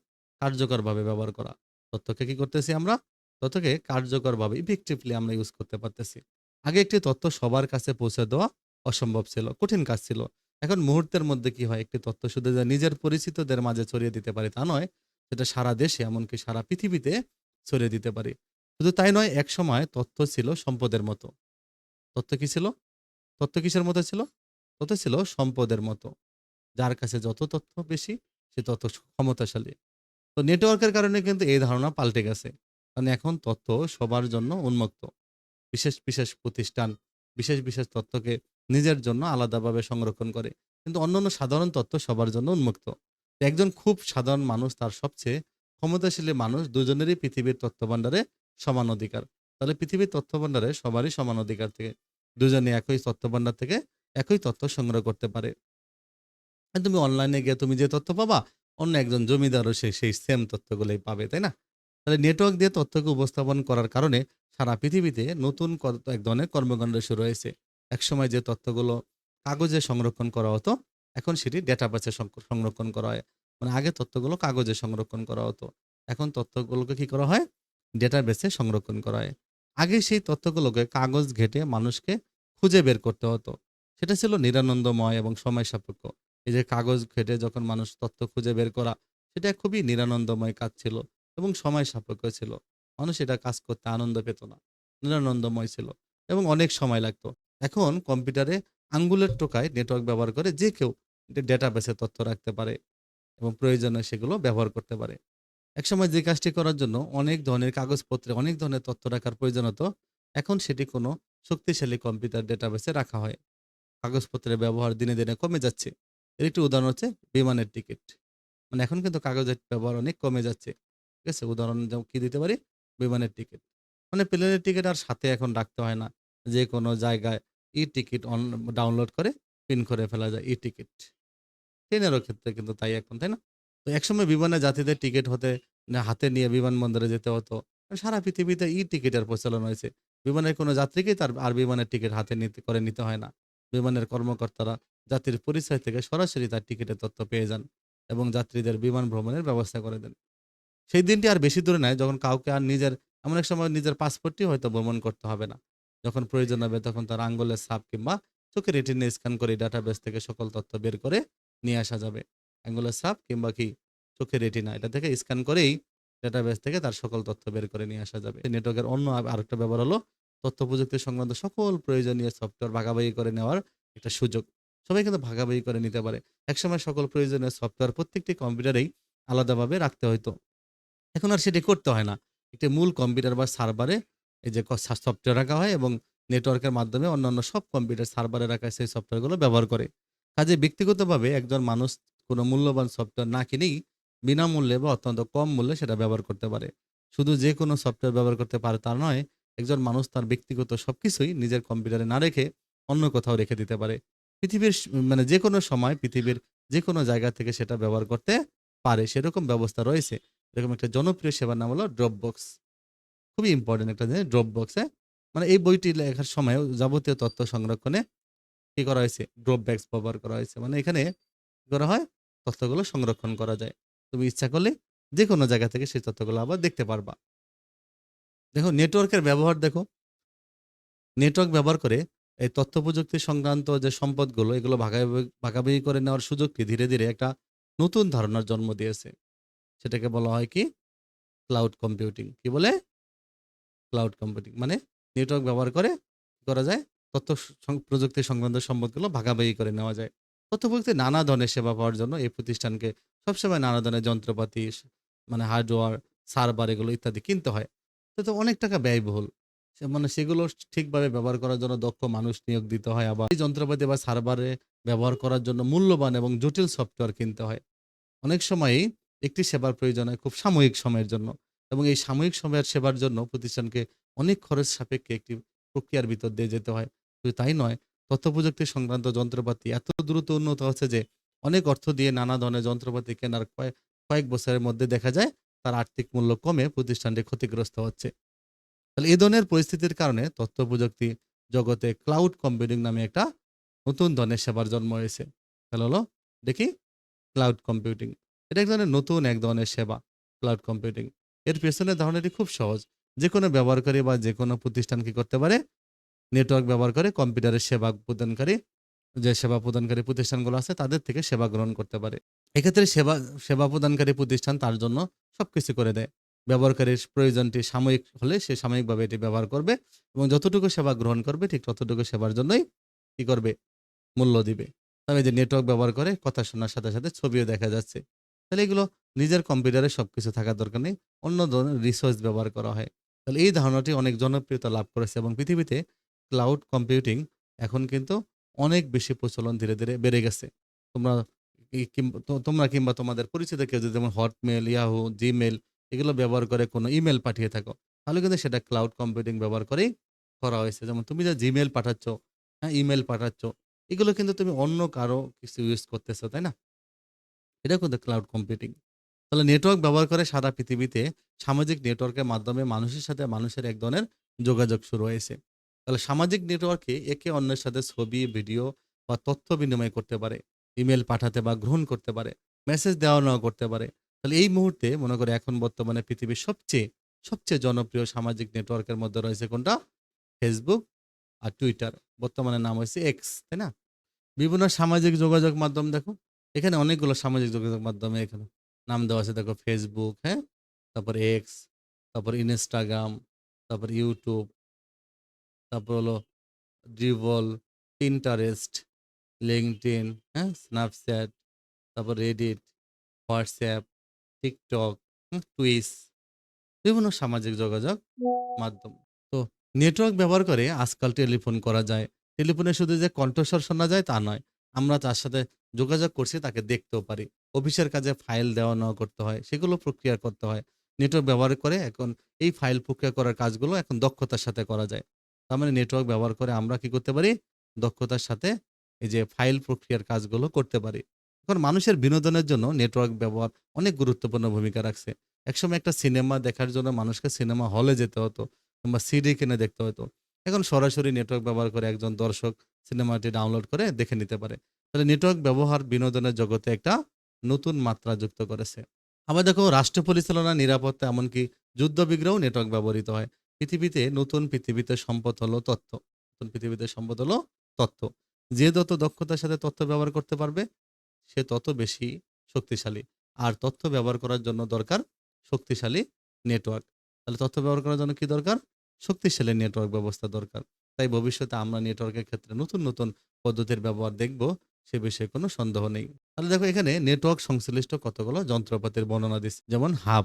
কার্যকরভাবে ব্যবহার করা। তথ্যকে কি করতেছি আমরা? তথ্যকে কার্যকরভাবে ইফেক্টিভলি আমরা ইউজ করতে পারতেছি। আগে একটি তথ্য সবার কাছে পৌঁছে দেওয়া অসম্ভব ছিল, কঠিন কাজ ছিল। এখন মুহূর্তের মধ্যে কি হয়, একটি তথ্য শুধু যে নিজের পরিচিতদের মাঝে ছড়িয়ে দিতে পারি তা নয়, সেটা সারা দেশে এমনকি সারা পৃথিবীতে ছড়িয়ে দিতে পারি। শুধু তাই নয়, একসময় তথ্য ছিল সম্পদের মতো। তথ্য কি ছিল? তথ্য কিসের মতো ছিল? তথ্য ছিল সম্পদের মতো। যার কাছে যত তথ্য বেশি, সে তত ক্ষমতাশালী। তো নেটওয়ার্কের কারণে কিন্তু এই ধারণা পাল্টে গেছে। কারণ এখন তথ্য সবার জন্য উন্মুক্ত। বিশেষ বিশেষ প্রতিষ্ঠান বিশেষ তথ্যকে নিজের জন্য আলাদাভাবে সংরক্ষণ করে। কিন্তু অন্যান্য সাধারণ তথ্য সবার জন্য উন্মুক্ত। তো একজন খুব সাধারণ মানুষ তার সবচেয়ে ক্ষমতাশালী মানুষ দুজনেরই পৃথিবীর তথ্য ভান্ডারে সমান অধিকার। তাহলে পৃথিবীর তথ্য ভান্ডারে সবারই সমান অধিকার থেকে দুজনে একই তথ্য ভান্ডার থেকে একই তথ্য সংগ্রহ করতে পারে। তুমি অনলাইনে গিয়ে তুমি যে তথ্য পাবা, অন্য একজন জমিদারও সেই সেম তথ্যগুলোই পাবে, তাই না? তাহলে নেটওয়ার্ক দিয়ে তথ্যকে উপস্থাপন করার কারণে সারা পৃথিবীতে নতুন এক ধরনের কর্মকাণ্ড শুরু হয়েছে। একসময় যে তথ্যগুলো কাগজে সংরক্ষণ করা হতো, এখন সেটি ডেটাবেসে সংরক্ষণ করা হয়। মানে আগে তথ্যগুলো কাগজে সংরক্ষণ করা হতো। এখন তথ্যগুলোকে কি করা হয়? ডেটাবেসে সংরক্ষণ করা হয়। আগে সেই তথ্যগুলোকে কাগজ ঘেঁটে মানুষকে খুঁজে বের করতে হতো। সেটা ছিল নিরানন্দময় এবং সময় সাপেক্ষ। এই যে কাগজ ঘেঁটে যখন মানুষ তথ্য খুঁজে বের করা, সেটা খুবই নিরানন্দময় কাজ ছিল এবং সময় সাপেক্ষ ছিল। মানুষ এটা কাজ করতে আনন্দ পেত না। নিরানন্দময় ছিল এবং অনেক সময় লাগতো। এখন কম্পিউটারে আঙ্গুলের টোকায় নেটওয়ার্ক ব্যবহার করে যে কেউ ডেটাবেসে তথ্য রাখতে পারে এবং প্রয়োজনে সেগুলো ব্যবহার করতে পারে। একসময় যে কাজটি করার জন্য অনেক ধরনের কাগজপত্রে অনেক ধরনের তথ্য রাখার প্রয়োজন হতো, এখন সেটি কোনো শক্তিশালী কম্পিউটার ডেটাবেসে রাখা হয়। কাগজপত্রের ব্যবহার দিনে দিনে কমে যাচ্ছে। এর একটি উদাহরণ হচ্ছে বিমানের টিকিট। মানে এখন কিন্তু কাগজের ব্যবহার অনেক কমে যাচ্ছে। ঠিক আছে? উদাহরণ যেমন কি দিতে পারি? বিমানের টিকিট। মানে প্লেনের টিকিট আর সাথে এখন রাখতে হয় না। যেকোনো জায়গায় ই-টিকিট ডাউনলোড করে প্রিন্ট করে ফেলা যায় ই-টিকিট। ট্রেনেরও ক্ষেত্রে কিন্তু তাই এখন, তাই না? তো একসময় বিমানে যাত্রীদের টিকিট হাতে নিয়ে বিমানবন্দরে যেতে হতো। সারা পৃথিবীতে ই-টিকিটের প্রচলন হয়েছে। বিমানের কোনো যাত্রীকেই তার আর বিমানের টিকিট হাতে নিতে হয় না। বিমানের কর্মকর্তারা যাত্রীর পরিচয় থেকে সরাসরি তার টিকিটের তথ্য পেয়ে যান এবং যাত্রীদের বিমান ভ্রমণের ব্যবস্থা করে দেন। সেই দিনটি আর বেশি দূরে নাই যখন কাউকে আর এমন এক সময় নিজের পাসপোর্টটি হয়তো ভ্রমণ করতে হবে না। যখন প্রয়োজন হবে তখন তার আঙ্গুলের ছাপ কিংবা চোখের রেটিনা স্ক্যান করে ডাটাবেস থেকে সকল তথ্য বের করে নিয়ে আসা যাবে। আঙ্গুলের ছাপ কিংবা কি চোখের রেটিনা এটা থেকে স্ক্যান করেই ডাটাবেস থেকে তার সকল তথ্য বের করে নিয়ে আসা যাবে। নেটওয়ার্কের অন্য আরেকটা ব্যবহার হলো তথ্য প্রযুক্তি সংক্রান্ত সকল প্রয়োজনীয় সফটওয়্যার ভাগাভাগি করে নেওয়ার একটা সুযোগ। সবাই কিন্তু ভাগাভাগি করে নিতে পারে। একসময় সকল প্রয়োজনীয় সফটওয়্যার প্রত্যেকটি কম্পিউটারেই আলাদাভাবে রাখতে হইতো। এখন আর সেটি করতে হয় না। একটি মূল কম্পিউটার বা সার্ভারে এই যে সফটওয়্যার রাখা হয় এবং নেটওয়ার্কের মাধ্যমে অন্যান্য সব কম্পিউটার সার্ভারে রাখা সেই সফটওয়্যারগুলো ব্যবহার করে। কাজেই ব্যক্তিগতভাবে একজন মানুষ কোনো মূল্যবান সফটওয়্যার না কিনেই বিনামূল্যে বা অত্যন্ত কম মূল্যে সেটা ব্যবহার করতে পারে। শুধু যে কোনো সফটওয়্যার ব্যবহার করতে পারে তা নয়, একজন মানুষ তার ব্যক্তিগত সবকিছুই নিজের কম্পিউটারে না রেখে অন্য কোথাও রেখে দিতে পারে। পৃথিবীর মানে যেকোনো সময় পৃথিবীর যেকোনো জায়গা থেকে সেটা ব্যবহার করতে পারে। সেরকম ব্যবস্থা রয়েছে। এরকম একটা জনপ্রিয় সেবার নাম হলো Dropbox। খুবই ইম্পোর্টেন্ট একটা জিনিস Dropbox মানে এই বইটি লেখার সময়েও যাবতীয় তথ্য সংরক্ষণে কি করা হয়েছে? Dropbox ব্যবহার করা হয়েছে। মানে এখানে কি করা হয়? তথ্যগুলো সংরক্ষণ করা যায়। তুমি ইচ্ছা করলে যেকোনো জায়গা থেকে সেই তথ্যগুলো আবার দেখতে পারবা। দেখো নেটওয়ার্কের ব্যবহার দেখো। নেটওয়ার্ক ব্যবহার করে এই তথ্য প্রযুক্তি সংক্রান্ত যে সম্পদগুলো এগুলো ভাগাভাগি করে নেওয়ার সুযোগটি ধীরে, ধীরে একটা নতুন ধারণার জন্ম দিয়েছে। সেটাকে বলা হয় কি? Cloud computing. কি বলে? Cloud computing. মানে নেটওয়ার্ক ব্যবহার করে কি করা যায়? তথ্য প্রযুক্তি সংক্রান্ত সম্পদগুলো ভাগাভাগি করে নেওয়া যায়। তথ্য প্রযুক্তির নানা ধরনের সেবা পাওয়ার জন্য এই প্রতিষ্ঠানকে সবসময় নানা ধরনের যন্ত্রপাতি মানে হার্ডওয়্যার, সার্ভার এগুলো ইত্যাদি কিনতে হয়। তো অনেক টাকা ব্যয়বহুল। মানে সেগুলো ঠিকভাবে ব্যবহার করার জন্য দক্ষ মানুষ নিয়োগ দিতে হয়। আবার এই যন্ত্রপাতি বা সার্ভারে ব্যবহার করার জন্য মূল্যবান এবং জটিল সফটওয়্যার কিনতে হয়। অনেক সময়ই একটি সেবার প্রয়োজন হয় খুব সাময়িক সময়ের জন্য এবং এই সাময়িক সময়ের সেবার জন্য প্রতিষ্ঠানকে অনেক খরচ সাপেক্ষে একটি প্রক্রিয়ার ভিতর দিয়ে যেতে হয়। শুধু তাই নয়, তথ্য প্রযুক্তি সংক্রান্ত যন্ত্রপাতি এত দ্রুত উন্নত হচ্ছে যে অনেক অর্থ দিয়ে নানা ধরনের যন্ত্রপাতি কেনার কয়েক বছরের মধ্যে দেখা যায় তার আর্থিক মূল্য কমে প্রতিষ্ঠানটি ক্ষতিগ্রস্ত হচ্ছে। তাহলে এই ধরনের পরিস্থিতির কারণে তথ্য প্রযুক্তি জগতে ক্লাউড কম্পিউটিং নামে একটা নতুন ধরনের সেবার জন্ম হয়েছে। তাহলে হলো দেখি ক্লাউড কম্পিউটিং। এটা এক ধরনের নতুন এক ধরনের সেবা, ক্লাউড কম্পিউটিং। এর পেছনের ধারণাটি খুব সহজ। যেকোনো ব্যবহারকারী বা যেকোনো প্রতিষ্ঠান কি করতে পারে? নেটওয়ার্ক ব্যবহার করে কম্পিউটারের সেবা প্রদানকারী যে সেবা প্রদানকারী প্রতিষ্ঠানগুলো আছে তাদের থেকে সেবা গ্রহণ করতে পারে। এক্ষেত্রে সেবা প্রদানকারী প্রতিষ্ঠান তার জন্য সবকিছু করে দেয়। ব্যবহারকারীর প্রয়োজনটি সাময়িক হলে সে সাময়িকভাবে এটি ব্যবহার করবে এবং যতটুকু সেবা গ্রহণ করবে ঠিক ততটুকু সেবার জন্যই কি করবে? মূল্য দিবে। তবে যে নেটওয়ার্ক ব্যবহার করে কথা শোনার সাথে, সাথে ছবিও দেখা যাচ্ছে। তাহলে এগুলো নিজের কম্পিউটারে সবকিছু থাকার দরকার নেই। অন্য ধরনের রিসোর্স ব্যবহার করা হয়। তাহলে এই ধারণাটি অনেক জনপ্রিয়তা লাভ করেছে এবং পৃথিবীতে ক্লাউড কম্পিউটিং এখন কিন্তু অনেক বেশি প্রচলন ধীরে, ধীরে বেড়ে গেছে। তোমরা তোমরা কিংবা তোমাদের পরিচিত কেউ যদি যেমন Hotmail, Yahoo, Gmail এগুলো ব্যবহার করে কোনো ইমেইল পাঠিয়ে থাকো, তাহলে কিন্তু সেটা ক্লাউড কম্পিউটিং ব্যবহার করেই করা হয়েছে। যেমন তুমি যে Gmail পাঠাচ্ছ, হ্যাঁ, ইমেইল পাঠাচ্ছ এগুলো কিন্তু তুমি অন্য কারো কিছু ইউজ করতেছো, তাই না? এটাও কিন্তু ক্লাউড কম্পিউটিং। তাহলে নেটওয়ার্ক ব্যবহার করে সারা পৃথিবীতে সামাজিক নেটওয়ার্কের মাধ্যমে মানুষের সাথে মানুষের এক ধরনের যোগাযোগ শুরু হয়েছে। তাহলে সামাজিক নেটওয়ার্কে একে অন্যের সাথে ছবি, ভিডিও বা তথ্য বিনিময় করতে পারে। ইমেল পাঠাতে বা গ্রহণ করতে পারে। মেসেজ দেওয়া নেওয়া করতে পারে। তাহলে এই মুহূর্তে মনে করে এখন বর্তমানে পৃথিবীর সবচেয়ে জনপ্রিয় সামাজিক নেটওয়ার্কের মধ্যে রয়েছে কোনটা? ফেসবুক আর টুইটার। বর্তমানে নাম হয়েছে এক্স, তাই না? বিভিন্ন সামাজিক যোগাযোগ মাধ্যম দেখো। এখানে অনেকগুলো সামাজিক যোগাযোগ মাধ্যমে এখানে নাম দেওয়া আছে দেখো Facebook, হ্যাঁ? তারপর X, তারপর Instagram, তারপর YouTube, তারপর হলো Dribbble, Pinterest, LinkedIn, হ্যাঁ? Snapchat, তারপর Reddit, WhatsApp, TikTok, Twitch বিভিন্ন সামাজিক যোগাযোগ মাধ্যম। তো নেটওয়ার্ক ব্যবহার করে আজকাল টেলিফোন করা যায়। টেলিফোনে শুধু যে কণ্ঠস্বর শোনা যায় তা নয়। আমরা তার সাথে যোগাযোগ করছি তাকে দেখতেও পারি। অফিসের কাজে ফাইল দেওয়া নেওয়া করতে হয়। সেগুলো প্রক্রিয়া করতে হয়। নেটওয়ার্ক ব্যবহার করে এখন এই ফাইল প্রক্রিয়া করার কাজগুলো এখন দক্ষতার সাথে করা যায়। তার মানে নেটওয়ার্ক ব্যবহার করে আমরা কি করতে পারি? দক্ষতার সাথে এই যে ফাইল প্রক্রিয়ার কাজগুলো করতে পারি। এখন মানুষের বিনোদনের জন্য নেটওয়ার্ক ব্যবহার অনেক গুরুত্বপূর্ণ ভূমিকা রাখছে। একসময় একটা সিনেমা দেখার জন্য মানুষকে সিনেমা হলে যেতে হতো কিংবা সিডি কিনে দেখতে হতো। এখন সরাসরি নেটওয়ার্ক ব্যবহার করে একজন দর্শক সিনেমাটি ডাউনলোড করে দেখে নিতে পারে। তাহলে নেটওয়ার্ক ব্যবহার বিনোদনের জগতে একটা নতুন মাত্রা যুক্ত করেছে। আবার দেখো রাষ্ট্র পরিচালনা, নিরাপত্তা এমনকি যুদ্ধবিগ্রহেও নেটওয়ার্ক ব্যবহৃত হয়। পৃথিবীতে সম্পদ হলো তথ্য। নতুন পৃথিবীতে সম্পদ হলো তথ্য। যে যত দক্ষতার সাথে তথ্য ব্যবহার করতে পারবে সে তত বেশি শক্তিশালী। আর তথ্য ব্যবহার করার জন্য দরকার শক্তিশালী নেটওয়ার্ক। তাহলে তথ্য ব্যবহার করার জন্য কি দরকার? শক্তিশালী নেটওয়ার্ক ব্যবস্থা দরকার। তাই ভবিষ্যতে আমরা নেটওয়ার্কের ক্ষেত্রে নতুন, নতুন পদ্ধতির ব্যবহার দেখব, সে বিষয়ে কোনো সন্দেহ নেই। তাহলে দেখো এখানে নেটওয়ার্ক সংশ্লিষ্ট কতগুলো যন্ত্রপাতির বর্ণনা দিচ্ছে। যেমন হাব।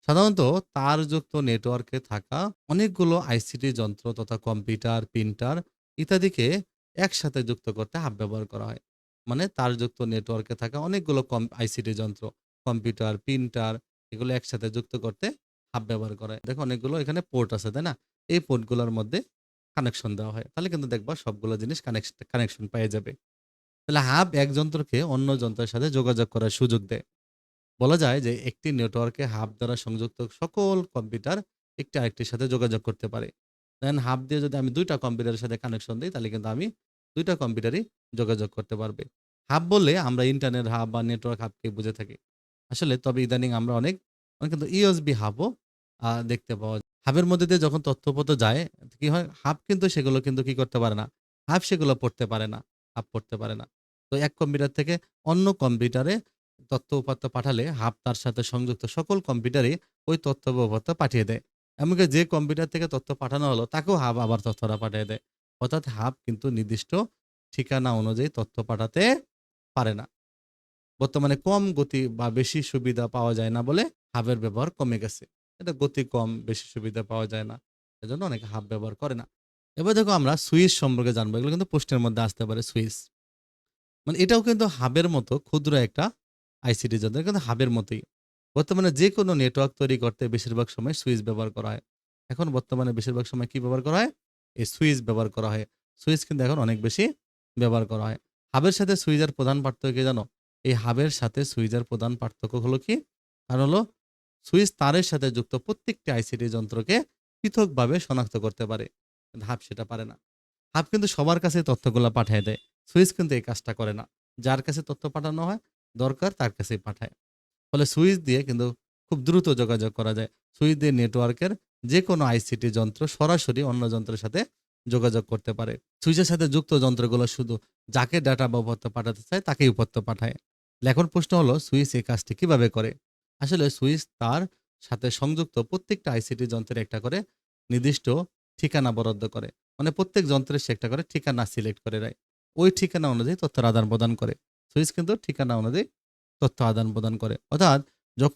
সাধারণত তারযুক্ত নেটওয়ার্কে থাকা অনেকগুলো আইসিটি যন্ত্র তথা কম্পিউটার, প্রিন্টার ইত্যাদিকে একসাথে যুক্ত করতে হাব ব্যবহার করা হয়। মানে তারযুক্ত নেটওয়ার্কে থাকা অনেকগুলো আইসিটি যন্ত্র, কম্পিউটার, প্রিন্টার এগুলো একসাথে যুক্ত করতে হাব ব্যবহার করা হয়। দেখো অনেকগুলো এখানে পোর্ট আছে, তাই না? এই পোর্টগুলোর মধ্যে কানেকশন দেওয়া হয়। তাহলে কিন্তু দেখবা সবগুলো জিনিস কানেকশন পেয়ে যাবে। তাহলে হাব এক যন্ত্রকে অন্য যন্ত্রের সাথে যোগাযোগ করার সুযোগ দেয়। বলা যায় যে একটি নেটওয়ার্কে হাব দ্বারা সংযুক্ত সকল কম্পিউটার একটি আরেকটির সাথে যোগাযোগ করতে পারে। দেন হাব দিয়ে যদি আমি ২ টা কম্পিউটারের সাথে কানেকশন দেই তাহলে কিন্তু আমি ২ টা কম্পিউটারই যোগাযোগ করতে পারবে। হাব বললে আমরা ইন্টারনেট হাব বা নেটওয়ার্ক হাবকে বুঝে থাকি। আসলে তবে ইদানিং আমরা অনেক কিন্তু ইউএসবি হাবও দেখতে পাওয়া যায়। হাবের মধ্যে দিয়ে যখন তথ্যপত্র যায় কি হয়? হাব কিন্তু সেগুলো কিন্তু কি করতে পারে না? হাব সেগুলো পড়তে পারে না। হাব পড়তে পারে না। তো এক কম্পিউটার থেকে অন্য কম্পিউটারে তথ্য উপাত্ত পাঠালে হাব তার সাথে সংযুক্ত সকল কম্পিউটারে ওই তথ্য বা উপাত্ত পাঠিয়ে দেয়। এমনকি যে কম্পিউটার থেকে তথ্য পাঠানো হলো তাকেও হাব আবার তথ্যটা পাঠিয়ে দেয়। অর্থাৎ হাব কিন্তু নির্দিষ্ট ঠিকানা অনুযায়ী তথ্য পাঠাতে পারে না। বর্তমানে কম গতি বা বেশি সুবিধা পাওয়া যায় না বলে হাবের ব্যবহার কমে গেছে। এটা গতি কম, বেশি সুবিধা পাওয়া যায় না। এজন্য অনেকে হাব ব্যবহার করে না। এবার দেখো আমরা সুইচ সম্পর্কে জানবো। এগুলো কিন্তু প্রশ্নের মধ্যে আসতে পারে সুইচ। মানে এটাও কিন্তু হাবের মতো ক্ষুদ্র একটা আইসিটি যন্ত্র কিন্তু হাবের মতোই। বর্তমানে যেকোনো নেটওয়ার্ক তৈরি করতে বেশিরভাগ সময় সুইচ ব্যবহার করা হয়। এখন বর্তমানে বেশিরভাগ সময় কি ব্যবহার করা হয়? এই সুইচ ব্যবহার করা হয়। সুইচ কিন্তু এখন অনেক বেশি ব্যবহার করা হয়। হাবের সাথে সুইচের প্রধান পার্থক্য কি জানো? এই হাবের সাথে সুইচের প্রধান পার্থক্য হলো কি? কারণ হলো সুইচ তারের সাথে যুক্ত প্রত্যেকটি আইসিটি যন্ত্রকে পৃথকভাবে শনাক্ত করতে পারে। কিন্তু হাব সেটা পারে না। হাব কিন্তু সবার কাছে তথ্যগুলা পাঠায় দেয়। সুইচ কিন্তু এই কাজটা করে না। যার কাছে তথ্য পাঠানো হয়, দরকার তার কাছেই পাঠায়। ফলে সুইচ দিয়ে কিন্তু খুব দ্রুত যোগাযোগ করা যায়। সুইচ দিয়ে নেটওয়ার্কের যেকোনো আইসিটি যন্ত্র সরাসরি অন্য যন্ত্রের সাথে যোগাযোগ করতে পারে। সুইচের সাথে যুক্ত যন্ত্রগুলো শুধু যাকে ডাটা বা উপাত্ত পাঠাতে চায় তাকেই উপাত্ত পাঠায়। এখন প্রশ্ন হলো সুইচ এই কাজটি কিভাবে করে? আসলে সুইচ তার সাথে সংযুক্ত প্রত্যেকটা আইসিটি যন্ত্রের একটা করে নির্দিষ্ট ঠিকানা বরাদ্দ করে। মানে প্রত্যেক যন্ত্রের সে একটা করে ঠিকানা সিলেক্ট করে দেয়। ওই ঠিকানা অনুযায়ী তথ্যের আদান-প্রদান করে। সুইচ কিন্তু ঠিকানা অনুযায়ী তথ্য আদান-প্রদান করে। অর্থাৎ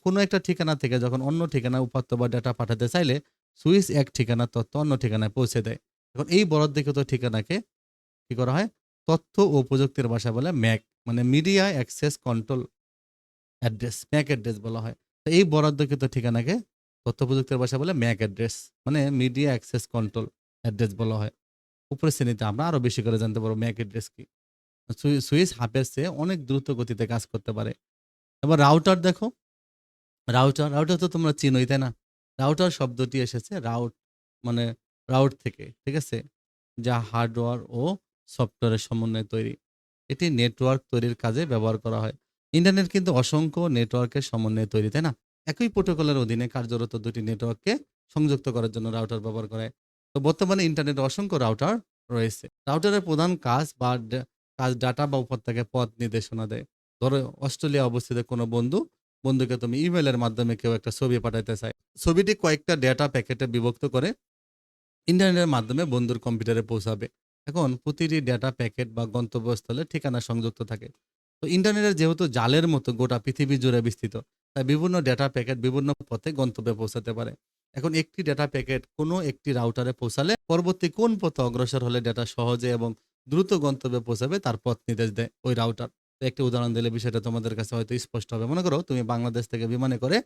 কোনো একটা ঠিকানা থেকে যখন অন্য ঠিকানায় উপাত্ত বা ডেটা পাঠাতে চাইলে সুইচ এক ঠিকানার তথ্য অন্য ঠিকানায় পৌঁছে দেয়। এখন এই বরাদ্দকৃত ঠিকানাকে কি করা হয়? তথ্য ও প্রযুক্তির ভাষায় বলে ম্যাক মানে media access control address, Mac address বলা হয়। তো এই বরাদ্দকৃত ঠিকানাকে তথ্য প্রযুক্তির ভাষায় বলে ম্যাক অ্যাড্রেস মানে মিডিয়া অ্যাক্সেস কন্ট্রোল অ্যাড্রেস বলা হয়। উপরের শ্রেণীতে আমরা আরো বেশি করে জানতে পারবো ম্যাক অ্যাড্রেস কি। সুইচ হাবের চেয়ে অনেক দ্রুত গতিতে কাজ করতে পারে। এবার রাউটার দেখো, রাউটার তো তোমরা চিনোই, তাই না? রাউটার শব্দটি এসেছে মানে রাউট থেকে, ঠিক আছে? যা হার্ডওয়্যার ও সফটওয়্যারের সমন্বয়ে তৈরি। এটি নেটওয়ার্ক তৈরির কাজে ব্যবহার করা হয়। ইন্টারনেট কিন্তু অসংখ্য নেটওয়ার্কের সমন্বয়ে তৈরি, তাই না? একই প্রোটোকলের অধীনে কার্যরত দুটি নেটওয়ার্ককে সংযুক্ত করার জন্য রাউটার ব্যবহার করা হয়। তো বর্তমানে ইন্টারনেটে অসংখ্য রাউটার রয়েছে। রাউটারের প্রধান কাজ ডাটা বা উপত্যকাকে পথ নির্দেশনা দেয়। ধরো অস্ট্রেলিয়া অবস্থিত কোনো বন্ধুকে তুমি ইমেইলের মাধ্যমে কেউ একটা ছবি পাঠাইতে চায়। ছবিটি কয়েকটা ডেটা প্যাকেটে বিভক্ত করে ইন্টারনেটের মাধ্যমে বন্ধুর কম্পিউটারে পৌঁছাবে। এখন প্রতিটি ডেটা প্যাকেট বা গন্তব্যস্থলে ঠিকানা সংযুক্ত থাকে। তো ইন্টারনেটের যেহেতু জালের মতো গোটা পৃথিবী জুড়ে বিস্তৃত, তাই বিভিন্ন ডেটা প্যাকেট বিভিন্ন পথে গন্তব্যে পৌঁছাতে পারে। এখন একটি ডেটা প্যাকেট কোনো একটি রাউটারে পৌঁছালে পরবর্তী কোন পথে অগ্রসর হলে ডেটা সহজে এবং দ্রুত গন্তব্যে পৌঁছাবে তার পথ নির্দেশ দেয় ওই রাউটার। তো একটি উদাহরণ দিলে বিষয়টা তোমাদের কাছে হয়তো স্পষ্ট হবে। মনে করো তুমি বাংলাদেশ থেকে বিমানে করে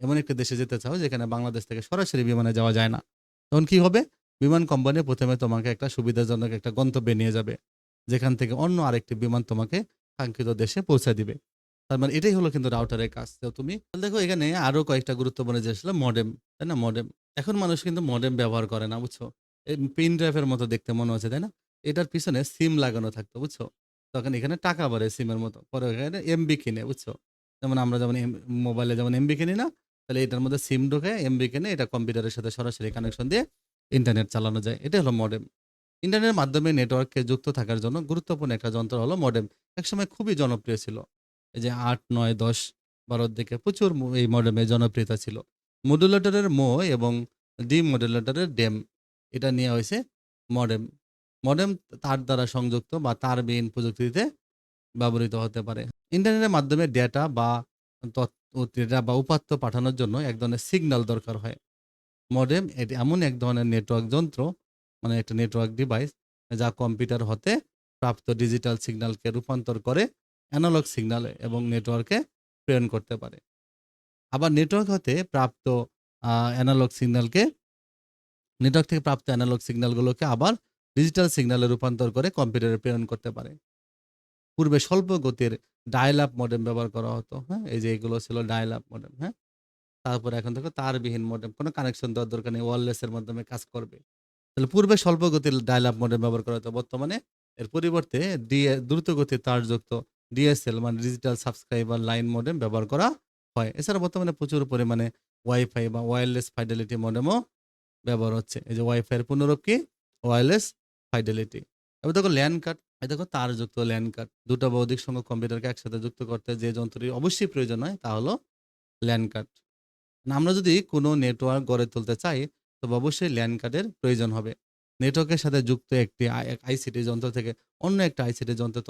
এমন একটি দেশে যেতে চাও যেখানে বাংলাদেশ থেকে সরাসরি বিমানে যাওয়া যায় না। তখন কি হবে? বিমান কোম্পানি ১ম এ তোমাকে একটা সুবিধাজনক একটা গন্তব্যে নিয়ে যাবে। যেখান থেকে অন্য আরেকটি বিমান তোমাকে কাঙ্ক্ষিত দেশে পৌঁছে দিবে। তার মানে এটাই হলো কিন্তু রাউটারের কাজ। তো তুমি দেখো এখানে আরো কয়েকটা গুরুত্বপূর্ণ জিনিস হলো মডেম, তাই না? মডেম। এখন মানুষ কিন্তু মডেম ব্যবহার করে না, বুঝছো? এই পিন ড্রাইভের মতো দেখতে মনে হচ্ছে, তাই না? এটার পিছনে সিম লাগানো থাকতো, বুঝছো? তখন এখানে টাকা ভরে সিমের মতো। পরে এখানে এমবি কিনে, বুঝছো? যেমন আমরা যেমন মোবাইলে যেমন এমবি কিনি না? তাহলে এটার মধ্যে সিম ঢুকে এমবি কিনে এটা কম্পিউটারের সাথে সরাসরি কানেকশন দিয়ে ইন্টারনেট চালানো যায়। এটাই হলো মডেম। ইন্টারনেটের মাধ্যমে নেটওয়ার্কে যুক্ত থাকার জন্য গুরুত্বপূর্ণ একটা যন্ত্র হলো মডেম। একসময় খুবই জনপ্রিয় ছিল। এই যে ৮, ৯, ১০, ১২ র দিকে প্রচুর এই মডেমের জনপ্রিয়তা ছিল। মডুলেটরের মো এবং ডিমডুলেটরের ডেম এটা নেয়া হইছে মডেম। মডেম তার দ্বারা সংযুক্ত বা তারবিহীন প্রযুক্তিতে ব্যবহৃত হতে পারে। ইন্টারনেটের মাধ্যমে ডেটা বা উপাত্ত পাঠানোর জন্য এক ধরনের সিগন্যাল দরকার হয়। মডেম এটি এমন এক ধরনের নেটওয়ার্ক যন্ত্র মানে একটা নেটওয়ার্ক ডিভাইস যা কম্পিউটার হতে প্রাপ্ত ডিজিটাল সিগন্যালকে রূপান্তর করে অ্যানালগ সিগন্যালে এবং নেটওয়ার্কে প্রেরণ করতে পারে। আবার নেটওয়ার্ক হতে প্রাপ্ত অ্যানালগ সিগন্যালকে নেটওয়ার্ক থেকে প্রাপ্ত অ্যানালগ সিগন্যালগুলোকে আবার ডিজিটাল সিগন্যালে রূপান্তর করে কম্পিউটারে প্রেরণ করতে পারে। পূর্বে স্বল্প গতির ডায়াল আপ মডেম ব্যবহার করা হতো। হ্যাঁ? এই যে এগুলো ছিল ডায়াল আপ মডেম। হ্যাঁ? তারপরে এখন দেখো তারবিহীন মডেম। কোনো কানেকশন দেওয়ার দরকার নেই। ওয়্যারলেস এর মাধ্যমে কাজ করবে। তাহলে পূর্বে স্বল্প গতির ডায়াল আপ মডেম ব্যবহার করা হতো। বর্তমানে এর পরিবর্তে দ্রুত গতির তারযুক্ত ডিএসএল মানে ডিজিটাল সাবস্ক্রাইবার লাইন মডেম ব্যবহার করা হয়। এছাড়া বর্তমানে প্রচুর পরিমাণে ওয়াইফাই বা ওয়্যারলেস ফাইডেলিটি মডেমও ব্যবহার হচ্ছে। এই যে ওয়াইফাই এর পুনরূপ কি? Wireless Fidelity. এবার দেখো ল্যান কার্ড, এই দেখো তারযুক্ত ল্যান কার্ড। ২ টা বা অধিক সংখ্যক কম্পিউটারকে একসাথে যুক্ত করতে যে যন্ত্রটি অবশ্যই প্রয়োজন হয় তা হলো ল্যান কার্ড। না আমরা যদি কোনো নেটওয়ার্ক গড়ে তুলতে চাই তবে অবশ্যই ল্যান কার্ডের প্রয়োজন হবে। নেটওয়ার্কের সাথে যুক্ত একটি আইসিটি যন্ত্র থেকে অন্য একটা আইসিটি যন্ত্রে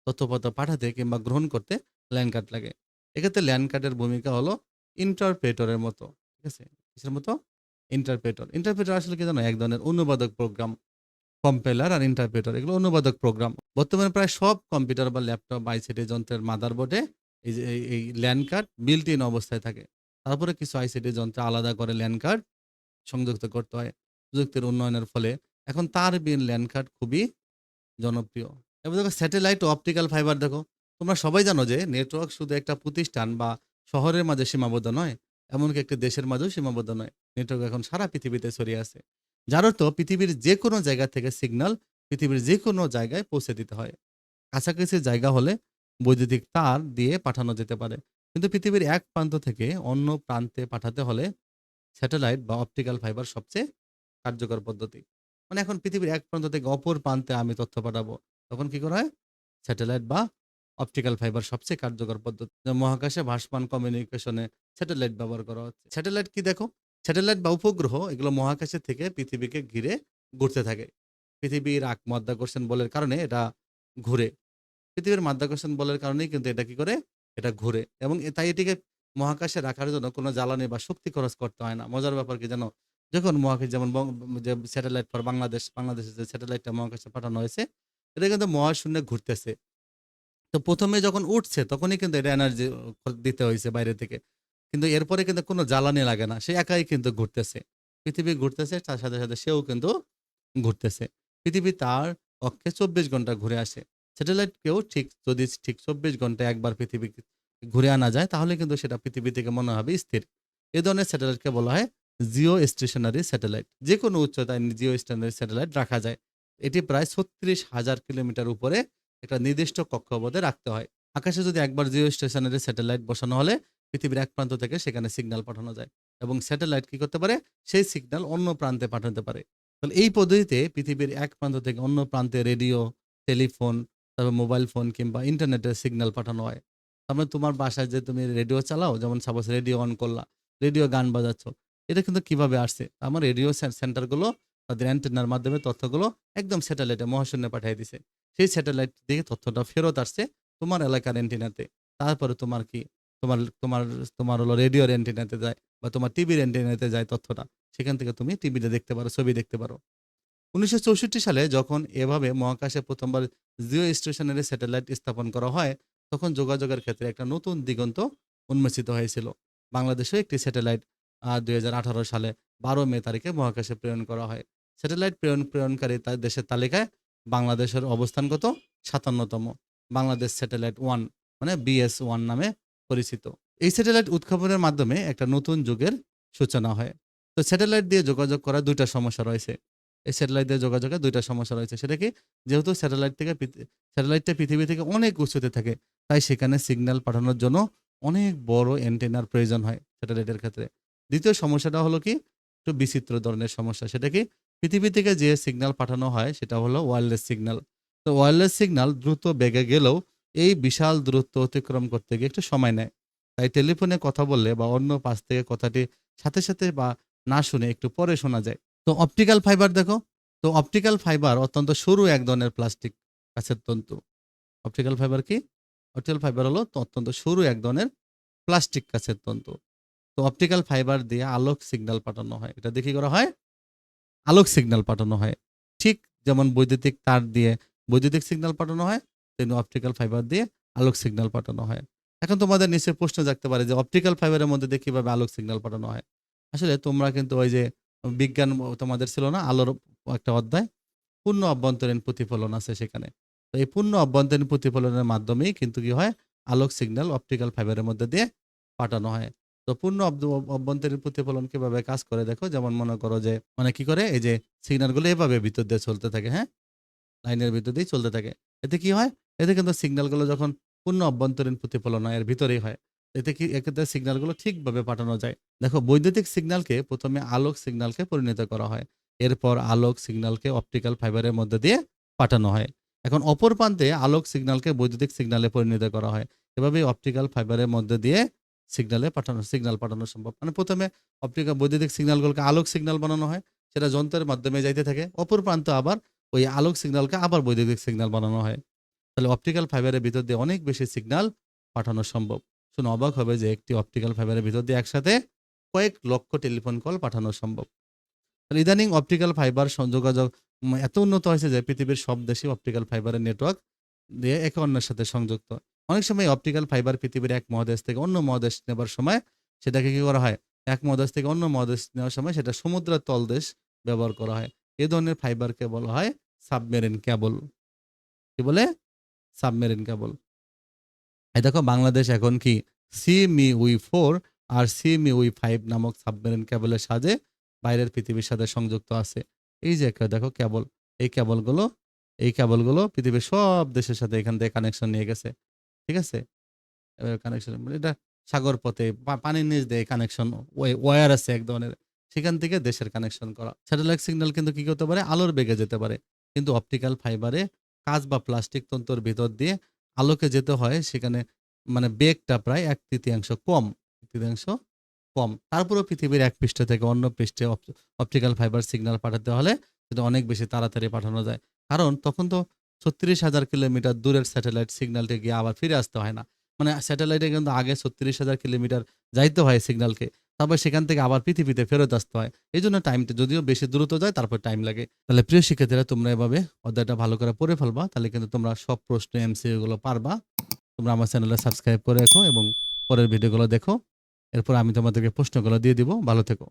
তথ্যপত্র পাঠাতে কিংবা গ্রহণ করতে ল্যান কার্ড লাগে। এক্ষেত্রে ল্যান কার্ডের ভূমিকা হলো ইন্টারপ্রেটরের মতো। ঠিক আছে? কিসের মতো? ইন্টারপ্রেটর। ইন্টারপ্রেটর আসলে কি জানো? এক ধরনের অনুবাদক প্রোগ্রাম। কম্পাইলার আর ইন্টারপ্রেটর এগুলো অনুবাদক প্রোগ্রাম। বর্তমানে প্রায় সব কম্পিউটার বা ল্যাপটপ বা আইসিটি যন্ত্রের মাদারবোর্ডে এই যে এই ল্যান কার্ড বিল্ট ইন অবস্থায় থাকে। তারপরে কিছু আইসিটি যন্ত্রে আলাদা করে ল্যান কার্ড সংযুক্ত করতে হয়। প্রযুক্তির উন্নয়নের ফলে এখন তারবিহীন ল্যান কার্ড খুবই জনপ্রিয়। এবার দেখো স্যাটেলাইট ও অপটিক্যাল ফাইবার দেখো। তোমরা সবাই জানো যে নেটওয়ার্ক শুধু একটা প্রতিষ্ঠান বা শহরের মাঝে সীমাবদ্ধ নয়, এমনকি একটি দেশের মাঝেও সীমাবদ্ধ নয়। নেটওয়ার্ক এখন সারা পৃথিবীতে ছড়িয়ে আছে। যার অর্থ পৃথিবীর যেকোনো জায়গা থেকে সিগন্যাল পৃথিবীর যেকোনো জায়গায় পৌঁছে দিতে হয়। কাছাকাছি জায়গা হলে বৈদ্যুতিক তার দিয়ে পাঠানো যেতে পারে। কিন্তু পৃথিবীর এক প্রান্ত থেকে অন্য প্রান্তে পাঠাতে হলে স্যাটেলাইট বা অপটিক্যাল ফাইবার সবচেয়ে কার্যকর পদ্ধতি। মানে এখন পৃথিবীর এক প্রান্ত থেকে অপর প্রান্তে আমি তথ্য পাঠাবো। তখন কি করা হয়? স্যাটেলাইট বা অপটিক্যাল ফাইবার সবচেয়ে কার্যকর পদ্ধতি। যেমন মহাকাশে ভাসমান কমিউনিকেশনে স্যাটেলাইট ব্যবহার করা হচ্ছে। স্যাটেলাইট কি দেখো? স্যাটেলাইট বা উপগ্রহ এগুলো মহাকাশের থেকে পৃথিবীকে ঘিরে ঘুরতে থাকে। পৃথিবীর মাধ্যাকর্ষণ বলের কারণে এটা ঘুরে। পৃথিবীর মাধ্যাকর্ষণ বলের কারণেই কিন্তু এটা কি করে? এটা ঘুরে এবং তাই এটিকে মহাকাশে রাখার জন্য কোনো জ্বালানি বা শক্তি খরচ করতে হয় না। মজার ব্যাপার কি জানো? যখন মহাকাশ যেমন যে স্যাটেলাইট ফর বাংলাদেশ, বাংলাদেশের যে স্যাটেলাইটটা মহাকাশে পাঠানো হয়েছে, এটা কিন্তু মহাশূন্যে ঘুরতেছে। তো ১ম এ যখন উঠছে তখনই কিন্তু এটা এনার্জি দিতে হইছে বাইরে থেকে। কিন্তু এরপরে কিন্তু কোনো জ্বালানি লাগে না। সে একাই কিন্তু ঘুরতেছে। পৃথিবী ঘুরতেছে তার সাথে সেও কিন্তু ঘুরতেছে। পৃথিবী তার কক্ষে ২৪ ঘন্টা ঘুরে আসে। স্যাটেলাইটকেও যদি ঠিক ২৪ ঘন্টায় একবার পৃথিবীকে ঘুরে আনা যায় তাহলে কিন্তু সেটা পৃথিবী থেকে মনে হবে স্থির। এ ধরনের স্যাটেলাইটকে বলা হয় জিও স্টেশনারি স্যাটেলাইট। যেকোনো উচ্চতায় জিও স্টেশনারি স্যাটেলাইট রাখা যায়। এটি প্রায় ৩৬,০০০ কিলোমিটার উপরে একটা নির্দিষ্ট কক্ষপথে রাখতে হয়। আকাশে যদি একবার জিও স্টেশনারি স্যাটেলাইট বসানো হলে পৃথিবীর এক প্রান্ত থেকে সেখানে সিগন্যাল পাঠানো যায় এবং স্যাটেলাইট কি করতে পারে? সেই সিগন্যাল অন্য প্রান্তে পাঠাতে পারে। তাহলে এই পদ্ধতিতে পৃথিবীর এক প্রান্ত থেকে অন্য প্রান্তে রেডিও, টেলিফোন, তারপর মোবাইল ফোন কিংবা ইন্টারনেটের সিগন্যাল পাঠানো হয়। তার মানে তোমার বাসায় যে তুমি রেডিও চালাও, যেমন সাপোজ রেডিও অন করলা, রেডিও গান বাজাচ্ছ। এটা কিন্তু কিভাবে আসছে? আমার রেডিও সেন্টারগুলো তাদের অ্যান্টেনার মাধ্যমে তথ্যগুলো একদম স্যাটেলাইটে মহাশূন্যে পাঠিয়ে দিছে। সেই স্যাটেলাইট থেকে তথ্যটা ফেরত আসছে তোমার এলাকার অ্যান্টেনাতে। তারপরে তোমার কি? তোমার তোমার তোমার হলো রেডিওর অ্যান্টেনাতে যায় বা তোমার টিভির অ্যান্টেনাতে যায় তথ্যটা। সেখান থেকে তুমি টিভিতে দেখতে পারো, ছবি দেখতে পারো। ১৯৬৪ সালে যখন এভাবে মহাকাশে ১ম বার জিও স্টেশনারি স্যাটেলাইট স্থাপন করা হয়, তখন যোগাযোগের ক্ষেত্রে একটা নতুন দিগন্ত উন্মোচিত হয়েছিল। বাংলাদেশেও একটি স্যাটেলাইট ২০১৮ সালে ১২ মে তারিখে মহাকাশে প্রেরণ করা হয়। স্যাটেলাইট প্রেরণকারী দেশের তালিকায় বাংলাদেশের অবস্থান কত? ৫৭তম। বাংলাদেশ স্যাটেলাইট 1 মানে BS-1 নামে পরিচিত। এই স্যাটেলাইট উৎক্ষেপণের মাধ্যমে একটা নতুন যুগের সূচনা হয়। তো স্যাটেলাইট দিয়ে যোগাযোগ করার ২ টা সমস্যা রয়েছে। এই স্যাটেলাইট দিয়ে যোগাযোগের ২ টা সমস্যা রয়েছে। সেটা কি? যেহেতু স্যাটেলাইটটা পৃথিবী থেকে অনেক উঁচুতে থাকে। তাই সেখানে সিগন্যাল পাঠানোর জন্য অনেক বড় অ্যান্টেনার প্রয়োজন হয় স্যাটেলাইটের ক্ষেত্রে। ২য় সমস্যাটা হলো কি? একটু বিচিত্র ধরনের সমস্যা। সেটা কি? পৃথিবী থেকে যে সিগন্যাল পাঠানো হয় সেটা হলো ওয়্যারলেস সিগন্যাল। তো ওয়্যারলেস সিগন্যাল দ্রুত বেগে গেলেও এই বিশাল দূরত্ব অতিক্রম করতে গিয়ে একটু সময় নেয়। তাই টেলিফোনে কথা বললে বা অন্য পাশ থেকে কথাটি সাথে বা না শুনে একটু পরে শোনা যায়। তো অপটিক্যাল ফাইবার দেখো। তো অপটিক্যাল ফাইবার অত্যন্ত সরু এক ধরনের প্লাস্টিক কাছের তন্তু। অপটিক্যাল ফাইবার কি? অপটিক্যাল ফাইবার হলো অত্যন্ত সরু এক ধরনের প্লাস্টিক কাছের তন্তু। তো অপটিক্যাল ফাইবার দিয়ে আলোক সিগন্যাল পাঠানো হয়। এটা দিয়ে কি করা হয়? আলোক সিগন্যাল পাঠানো হয়। ঠিক যেমন বৈদ্যুতিক তার দিয়ে বৈদ্যুতিক সিগন্যাল পাঠানো হয়, তেমনি অপটিক্যাল ফাইবার দিয়ে আলোক সিগন্যাল পাঠানো হয়। এখন তোমাদের নিশ্চয়ই প্রশ্ন জাগতে পারে যে অপটিক্যাল ফাইবারের মধ্যে দিয়ে কিভাবে আলোক সিগন্যাল পাঠানো হয়? আসলে তোমরা কিন্তু ওই যে বিজ্ঞান তোমাদের ছিল না? আলোর একটা অধ্যায়। পূর্ণ অভ্যন্তরীণ প্রতিফলন আছে সেখানে। তো এই পূর্ণ অভ্যন্তরীণ প্রতিফলনের মাধ্যমেই কিন্তু কি হয়? আলোক সিগন্যাল অপটিক্যাল ফাইবারের মধ্যে দিয়ে পাঠানো হয়। তো পূর্ণ অভ্যন্তরীণ প্রতিফলন কিভাবে কাজ করে দেখো। যেমন মনে করো যে মানে কি করে? এই যে সিগন্যালগুলো এভাবে ভিতর দিয়ে চলতে থাকে, হ্যাঁ? লাইনের ভিতর দিয়েই চলতে থাকে। এতে কি হয়? এতে কিন্তু সিগন্যালগুলো যখন পূর্ণ অভ্যন্তরীণ প্রতিফলন হয় এর ভিতরেই হয়। এতে কি এক্ষেত্রে সিগন্যালগুলো ঠিকভাবে পাঠানো যায়। দেখো বৈদ্যুতিক সিগন্যালকে ১ম এ আলোক সিগন্যালকে পরিণত করা হয়। এরপর আলোক সিগন্যালকে অপটিক্যাল ফাইবারের মধ্যে দিয়ে পাঠানো হয়। এখন অপর প্রান্তে আলোক সিগন্যালকে বৈদ্যুতিক সিগন্যালে পরিণত করা হয়। এভাবেই অপটিক্যাল ফাইবারের মধ্যে দিয়ে সিগন্যাল পাঠানো সম্ভব। মানে ১ম এ বৈদ্যুতিক সিগন্যালগুলোকে আলোক সিগন্যাল বানানো হয়। সেটা যন্ত্রের মাধ্যমে যাইতে থাকে। অপর প্রান্তে আবার ওই আলোক সিগন্যালকে আবার বৈদ্যুতিক সিগন্যাল বানানো হয়। তাহলে অপটিক্যাল ফাইবারের ভিতর দিয়ে অনেক বেশি সিগন্যাল পাঠানো সম্ভব। শুনে অবাক হবে যে একটি অপটিক্যাল ফাইবারের ভিতর দিয়ে একসাথে কয়েক লক্ষ টেলিফোন কল পাঠানো সম্ভব। তাহলে ইদানিং অপটিক্যাল ফাইবার যোগাযোগ এত উন্নত হয়েছে যে পৃথিবীর সব দেশে অপটিক্যাল ফাইবারের নেটওয়ার্ক দিয়ে একে অন্যের সাথে সংযুক্ত। অনেক সময় অপটিক্যাল ফাইবার পৃথিবীর এক মহাদেশ থেকে অন্য মহাদেশ নেবার সময় সেটাকে কি করা হয়? এক মহাদেশ থেকে অন্য মহাদেশ নেওয়ার সময় সেটা সমুদ্রের তলদেশ ব্যবহার করা হয়। এ ধরনের ফাইবারকে বলা হয় সাবমেরিন ক্যাবল। কি বলে? Submarine cable. এই দেখো বাংলাদেশ এখন কি সিএমইউই 4 আর সিএমইউই 5 নামক সাবমেরিন ক্যাবলের সাহায্যে বাইরের পৃথিবীর সাথে সংযুক্ত আছে। এই যে একটা দেখো ক্যাবল, এই ক্যাবলগুলো পৃথিবীর সব দেশের সাথে এখান থেকে কানেকশন নিয়ে গেছে। ঠিক আছে? কানেকশন মানে এটা সাগর পথে পানির নিচ দিয়ে কানেকশন ওয়্যার আছে এক ধরনের। সেখান থেকে দেশের কানেকশন করা। স্যাটেলাইট সিগন্যাল কিন্তু কি করতে পারে? আলোর বেগে যেতে পারে। কিন্তু অপটিক্যাল ফাইবারে কাঁচ বা প্লাস্টিক তন্তুর ভিতর দিয়ে আলোকে যেতে হয় সেখানে মানে বেগটা প্রায় ১/৩ কম। ১/৩ কম। তারপরেও পৃথিবীর এক পৃষ্ঠ থেকে অন্য পৃষ্ঠে অপটিক্যাল ফাইবার সিগন্যাল পাঠাতে হলে সেটা অনেক বেশি তাড়াতাড়ি পাঠানো যায়। কারণ তখন তো ৩৬,০০০ কিলোমিটার দূরের স্যাটেলাইট সিগন্যালটা গিয়ে আবার ফিরে আসতে হয় না। মানে স্যাটেলাইটে কিন্তু আগে ৩৬,০০০ কিলোমিটার যাইতে হয় সিগন্যালকে। তারপর সেখান থেকে আবার পৃথিবীতে ফেরত আসতে হয়। এজন্য টাইমটা যদিও বেশি দ্রুত যায় তারপর টাইম লাগে। তাহলে প্রিয় শিক্ষার্থীরা তোমরা এভাবে অধ্যায়টা ভালো করে পড়ে ফেলবা। তাহলে কিন্তু তোমরা সব প্রশ্ন এমসিকিউ গুলো পারবা। তোমরা আমার চ্যানেলটা সাবস্ক্রাইব করে রাখো এবং পরের ভিডিওগুলো দেখো। এরপর আমি তোমাদেরকে প্রশ্নগুলো দিয়ে দিব। ভালো থেকো।